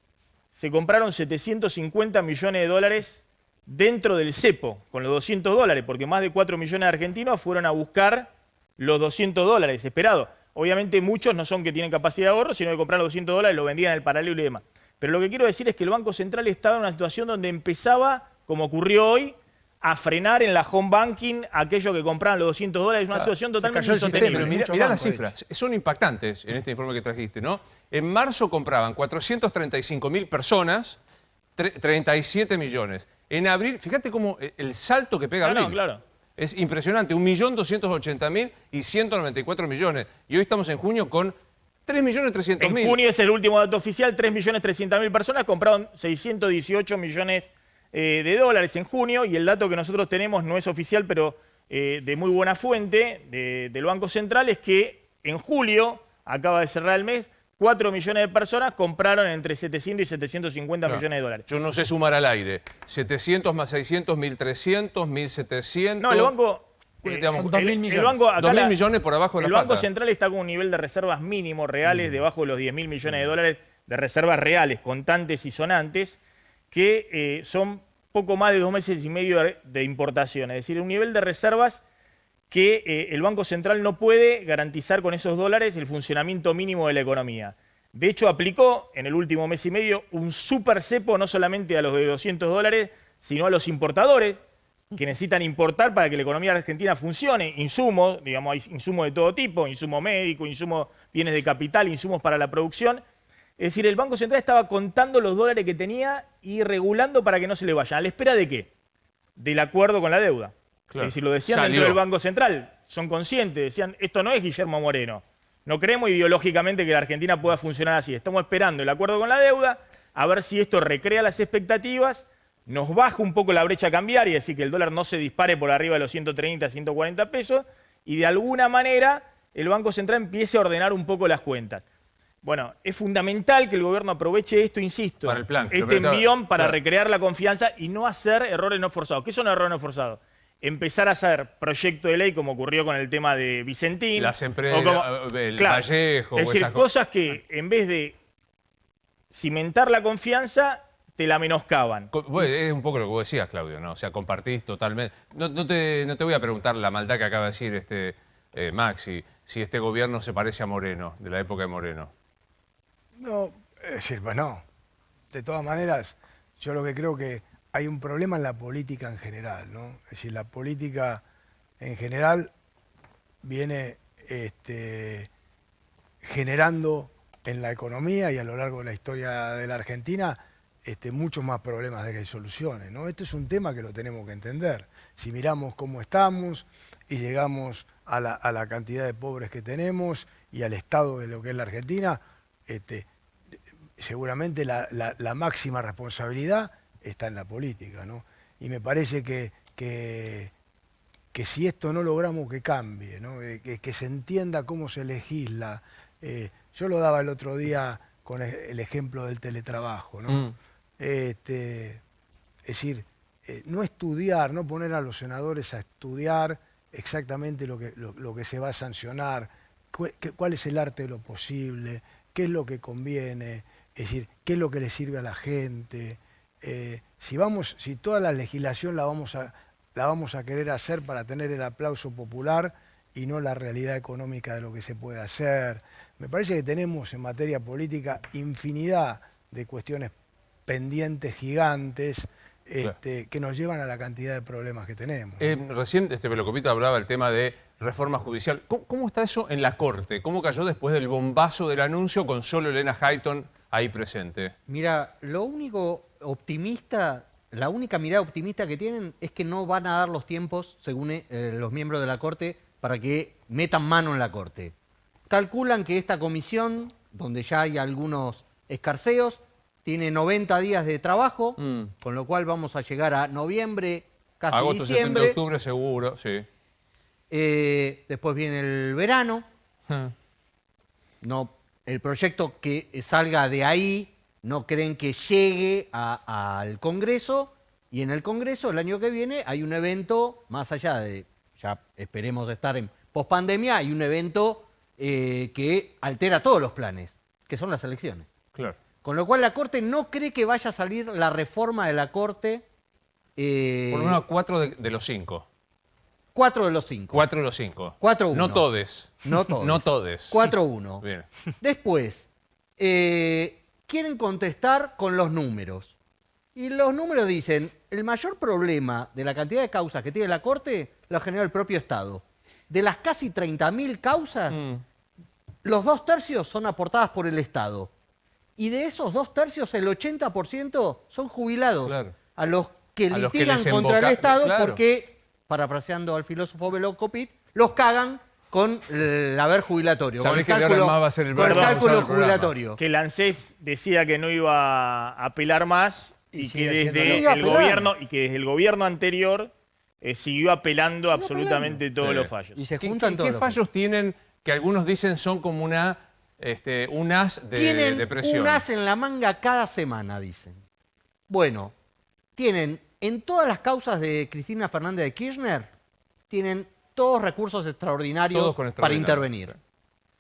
se compraron 750 millones de dólares dentro del cepo, con los $200, porque más de 4 millones de argentinos fueron a buscar los $200 esperados. Obviamente muchos no son que tienen capacidad de ahorro, sino que compraron los $200 y lo vendían en el paralelo y demás. Pero lo que quiero decir es que el Banco Central estaba en una situación donde empezaba, como ocurrió hoy, a frenar en la home banking aquellos que compraban los $200. Es una situación totalmente insostenible. Pero mirá las cifras, son impactantes en este informe que trajiste, ¿no? En marzo compraban 435.000 personas, 37 millones. En abril, fíjate cómo el salto que pega abril. Claro. Es impresionante, 1.280.000 y 194 millones. Y hoy estamos en junio con 3.300.000. En junio es el último dato oficial, 3.300.000 personas compraron 618 millones de dólares en junio, y el dato que nosotros tenemos no es oficial, pero de muy buena fuente del Banco Central, es que en julio, acaba de cerrar el mes, 4 millones de personas compraron entre 700 y 750 millones de dólares. Yo no sé sumar al aire. 700 más 600, 1.300, 1.700. No, el banco... son 2.000 millones. El banco, acá 2.000 millones por abajo de la El Banco plata. Central está con un nivel de reservas mínimos reales debajo de los 10.000 millones de dólares de reservas reales, contantes y sonantes, que son poco más de 2 meses y medio de importación. Es decir, un nivel de reservas que el Banco Central no puede garantizar con esos dólares el funcionamiento mínimo de la economía. De hecho, aplicó en el último mes y medio un super cepo no solamente a los de $200, sino a los importadores, que necesitan importar para que la economía argentina funcione. Insumos, digamos, hay insumos de todo tipo, insumo médico, insumos, bienes de capital, insumos para la producción. Es decir, el Banco Central estaba contando los dólares que tenía y regulando para que no se le vayan. ¿A la espera de qué? Del acuerdo con la deuda. Claro. Es decir, lo decían Salió. dentro del Banco Central, son conscientes, decían, esto no es Guillermo Moreno. No creemos ideológicamente que la Argentina pueda funcionar así. Estamos esperando el acuerdo con la deuda, a ver si esto recrea las expectativas, nos baja un poco la brecha cambiaria, es decir, que el dólar no se dispare por arriba de los 130, 140 pesos, y de alguna manera el Banco Central empiece a ordenar un poco las cuentas. Bueno, es fundamental que el gobierno aproveche esto, insisto, Para el plan. este envión para Claro. recrear la confianza y no hacer errores no forzados. ¿Qué son errores no forzados? Empezar a hacer proyecto de ley como ocurrió con el tema de Vicentín. Las empresas, o como- el Claro, Vallejo. es o decir, esas cosas que en vez de cimentar la confianza, te la menoscaban. Bueno, es un poco lo que vos decías, Claudio, ¿no? O sea, compartís totalmente. No te voy a preguntar la maldad que acaba de decir Maxi, si este gobierno se parece a Moreno, de la época de Moreno. No, es decir, bueno, de todas maneras, yo lo que creo que hay un problema en la política en general, ¿no? Es decir, la política en general viene generando en la economía y a lo largo de la historia de la Argentina muchos más problemas de que hay soluciones, ¿no? Este es un tema que lo tenemos que entender. Si miramos cómo estamos y llegamos a la cantidad de pobres que tenemos y al estado de lo que es la Argentina, seguramente la máxima responsabilidad está en la política, ¿no? Y me parece que si esto no logramos que cambie, ¿no? Que se entienda cómo se legisla. Yo lo daba el otro día con el ejemplo del teletrabajo, ¿no? Es decir, no estudiar, no poner a los senadores a estudiar exactamente lo que se va a sancionar, cuál es el arte de lo posible, qué es lo que conviene, es decir, qué es lo que le sirve a la gente. Si toda la legislación la vamos a querer hacer para tener el aplauso popular y no la realidad económica de lo que se puede hacer. Me parece que tenemos en materia política infinidad de cuestiones pendientes gigantes que nos llevan a la cantidad de problemas que tenemos. Recién Velocopita hablaba del tema de reforma judicial. ¿Cómo está eso en la Corte? ¿Cómo cayó después del bombazo del anuncio con solo Elena Hayton ahí presente? Mira, lo único optimista, la única mirada optimista que tienen es que no van a dar los tiempos, según los miembros de la Corte, para que metan mano en la Corte. Calculan que esta comisión, donde ya hay algunos escarceos, tiene 90 días de trabajo, con lo cual vamos a llegar a noviembre, casi Agosto, diciembre. septiembre, octubre seguro, sí. Después viene el verano. No, el proyecto que salga de ahí no creen que llegue al Congreso, y en el Congreso el año que viene hay un evento, más allá de, ya esperemos estar en pospandemia, hay un evento que altera todos los planes, que son las elecciones. Claro. Con lo cual la Corte no cree que vaya a salir la reforma de la Corte. Por lo menos 4 de los 5. 4 de los 5. 4 de los 5. 4-1. No todes. No todos. No todes. 4-1. Bien. Después, quieren contestar con los números. Y los números dicen, el mayor problema de la cantidad de causas que tiene la Corte lo genera el propio Estado. De las casi 30.000 causas, los 2/3 son aportadas por el Estado. Y de esos 2/3, el 80% son jubilados. Claro. A los que A los que litigan les contra el emboca- Estado claro. porque, parafraseando al filósofo Velocopit, los cagan con el haber jubilatorio. Sabés con que ahora más va a ser el con el verbo usado cálculo en el programa. jubilatorio. Que el ANSES decía que no iba a apelar más y que sigue desde haciéndolo. Sigue el apelando. gobierno anterior siguió apelando absolutamente todos Sí. los fallos. Y se ¿Qué juntan todos los fallos tienen que algunos dicen son como un as Tienen de presión? un as en la manga cada semana, dicen. Bueno, tienen en todas las causas de Cristina Fernández de Kirchner, tienen todos recursos extraordinarios Todos con para extraordinario. intervenir.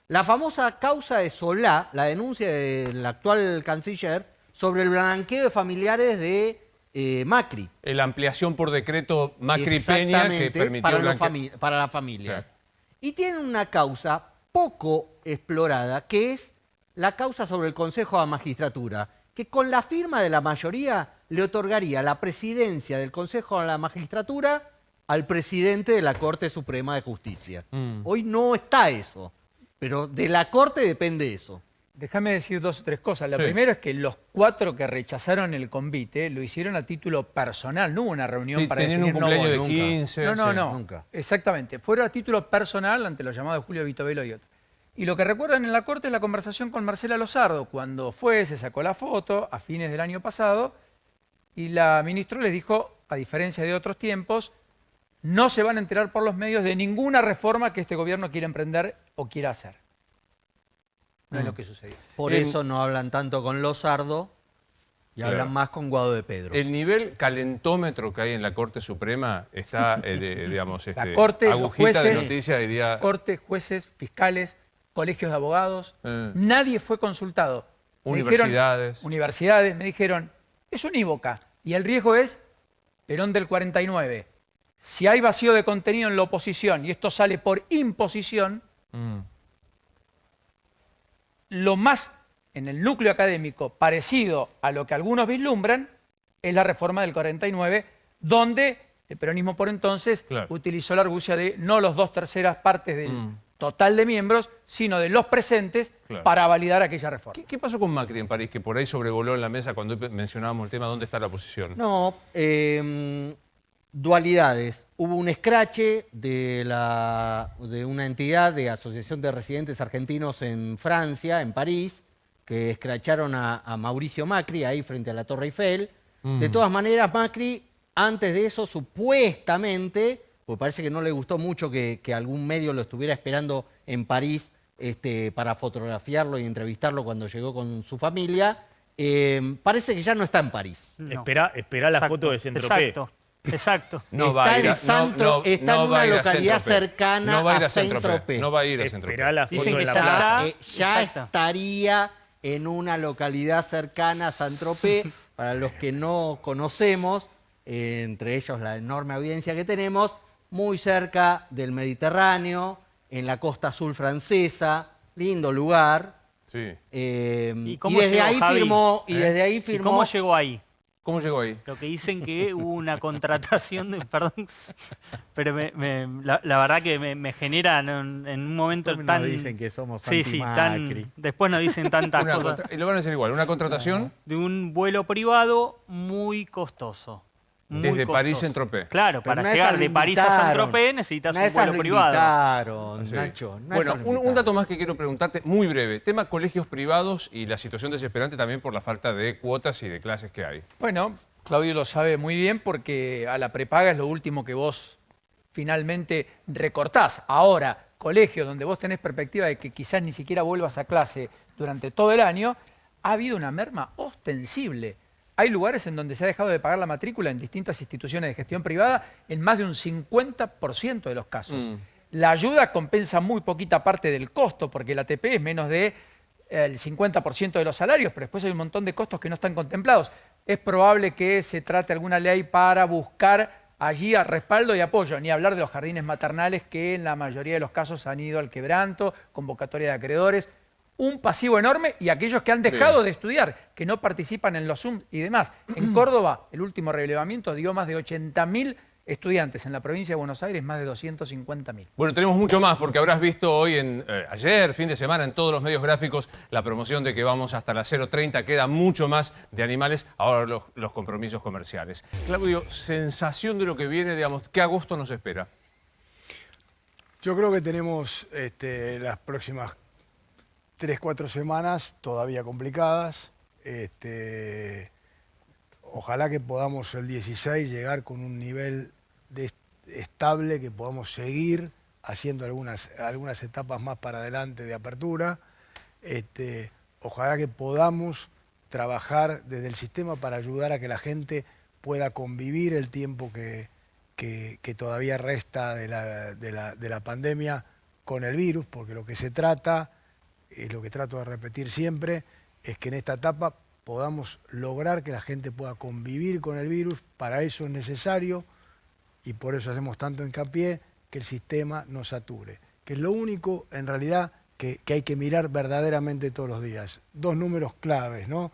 La famosa causa de Solá, la denuncia del actual canciller sobre el blanqueo de familiares de Macri. La ampliación por decreto Macri-Peña que Exactamente, permitió para, para las Sí. familias. Y tienen una causa poco explorada, que es la causa sobre el Consejo de la Magistratura, que con la firma de la mayoría le otorgaría la presidencia del Consejo de la Magistratura al presidente de la Corte Suprema de Justicia. Hoy no está eso, pero de la Corte depende eso. Déjame decir 2 o 3 cosas. Lo Sí. primero es que los 4 que rechazaron el convite lo hicieron a título personal. No hubo una reunión Sí, para tenían un definir cumpleaños de votos. 15. No, no, sí. no. Nunca. Exactamente. Fueron a título personal ante los llamados de Julio Vitovelo y otros. Y lo que recuerdan en la Corte es la conversación con Marcela Lozardo, cuando fue, se sacó la foto a fines del año pasado, y la ministra les dijo, a diferencia de otros tiempos, no se van a enterar por los medios de ninguna reforma que este gobierno quiera emprender o quiera hacer. No es lo que sucedió. Por eso no hablan tanto con Lozardo y Claro. hablan más con Guado de Pedro. El nivel calentómetro que hay en la Corte Suprema está, digamos, La Corte, los agujita de jueces, noticia, diría. Cortes, jueces, fiscales, colegios de abogados, nadie fue consultado. Me Universidades. Universidades, me dijeron, es unívoca y el riesgo es Perón del 49. Si hay vacío de contenido en la oposición y esto sale por imposición, lo más en el núcleo académico parecido a lo que algunos vislumbran es la reforma del 49, donde el peronismo por entonces Claro. utilizó la argucia de no los 2/3 partes del total de miembros, sino de los presentes Claro. para validar aquella reforma. ¿Qué pasó con Macri en París? Que por ahí sobrevoló en la mesa cuando mencionábamos el tema ¿dónde está la oposición? No, dualidades. Hubo un escrache de una entidad de Asociación de Residentes Argentinos en Francia, en París, que escracharon a Mauricio Macri ahí frente a la Torre Eiffel. De todas maneras, Macri, antes de eso, supuestamente, porque parece que no le gustó mucho que algún medio lo estuviera esperando en París para fotografiarlo y entrevistarlo cuando llegó con su familia, parece que ya no está en París. No. Espera la Exacto, foto de Saint-Tropez. Exacto. No va a ir a, está en va a una ir a localidad Saint-Tropez. cercana No va a ir a a Saint-Tropez. Saint-Tropez. No va a ir a Esperá Saint-Tropez. la foto Dicen de que la ya plaza. está. Ya Exacto. estaría en una localidad cercana a Saint-Tropez. Para los que no conocemos, entre ellos la enorme audiencia que tenemos, muy cerca del Mediterráneo, en la costa azul francesa, lindo lugar. Sí. Y cómo desde llegó, ahí Javi? firmó, y desde ahí ¿Y firmó. cómo llegó ahí? ¿Cómo llegó ahí? Lo que dicen que hubo una contratación de, perdón, pero la verdad que me genera en un momento Nos tan... dicen que somos Sí, sí, anti-Macri. después nos dicen tantas Una cosas. y lo van a decir igual, una contratación De un vuelo privado muy costoso. Muy desde costoso. París Saint-Tropez. Claro, Pero para una de llegar esas de lo París a invitaron. Saint-Tropez necesitas Una de un esas vuelo lo privado. invitaron, Sí. Nacho. Una de Bueno, esas lo un invitaron. dato más que quiero preguntarte, muy breve. Tema colegios privados y la situación desesperante también por la falta de cuotas y de clases que hay. Bueno, Claudio lo sabe muy bien porque a la prepaga es lo último que vos finalmente recortás. Ahora, colegios donde vos tenés perspectiva de que quizás ni siquiera vuelvas a clase durante todo el año, ha habido una merma ostensible. Hay lugares en donde se ha dejado de pagar la matrícula en distintas instituciones de gestión privada en más de un 50% de los casos. La ayuda compensa muy poquita parte del costo porque la ATP es menos de el 50% de los salarios, pero después hay un montón de costos que no están contemplados. Es probable que se trate alguna ley para buscar allí a respaldo y apoyo, ni hablar de los jardines maternales que en la mayoría de los casos han ido al quebranto, convocatoria de acreedores, un pasivo enorme y aquellos que han dejado de estudiar, que no participan en los Zoom y demás. En Córdoba, el último relevamiento dio más de 80.000 estudiantes, en la provincia de Buenos Aires más de 250.000. Bueno, tenemos mucho más porque habrás visto hoy, ayer, fin de semana, en todos los medios gráficos, la promoción de que vamos hasta las 0:30. Queda mucho más de animales, ahora los compromisos comerciales. Claudio, sensación de lo que viene, digamos, ¿qué agosto nos espera? Yo creo que tenemos las próximas 3-4 semanas todavía complicadas. Ojalá que podamos el 16 llegar con un nivel estable, que podamos seguir haciendo algunas etapas más para adelante de apertura. Ojalá que podamos trabajar desde el sistema para ayudar a que la gente pueda convivir el tiempo que todavía resta de la pandemia con el virus, porque lo que se trata, es lo que trato de repetir siempre, es que en esta etapa podamos lograr que la gente pueda convivir con el virus. Para eso es necesario, y por eso hacemos tanto hincapié, que el sistema no sature, que es lo único en realidad que hay que mirar verdaderamente todos los días. 2 números claves, ¿no?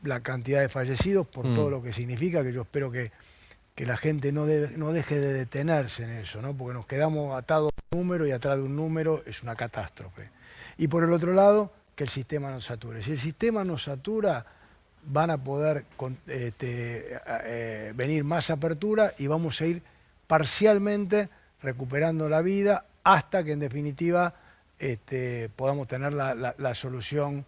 La cantidad de fallecidos por todo lo que significa, que yo espero que la gente no deje de detenerse en eso, ¿no? Porque nos quedamos atados a un número y atrás de un número es una catástrofe. Y por el otro lado, que el sistema nos sature. Si el sistema nos satura, van a poder venir más apertura y vamos a ir parcialmente recuperando la vida hasta que en definitiva podamos tener la solución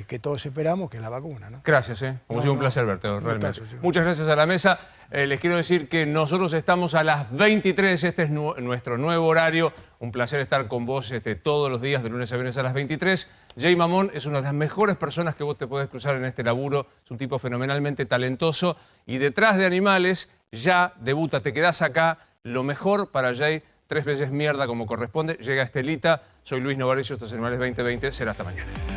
que todos esperamos, que es la vacuna, ¿no? Gracias, como siempre un placer verte, realmente. Muchas gracias a la mesa. Les quiero decir que nosotros estamos a las 23, este es nuestro nuevo horario. Un placer estar con vos todos los días, de lunes a viernes a las 23. Jay Mamón es una de las mejores personas que vos te podés cruzar en este laburo. Es un tipo fenomenalmente talentoso. Y detrás de Animales ya debuta, te quedás acá. Lo mejor para Jay, 3 veces mierda como corresponde. Llega Estelita, soy Luis Novarecio, estos Animales 2020. Será hasta mañana.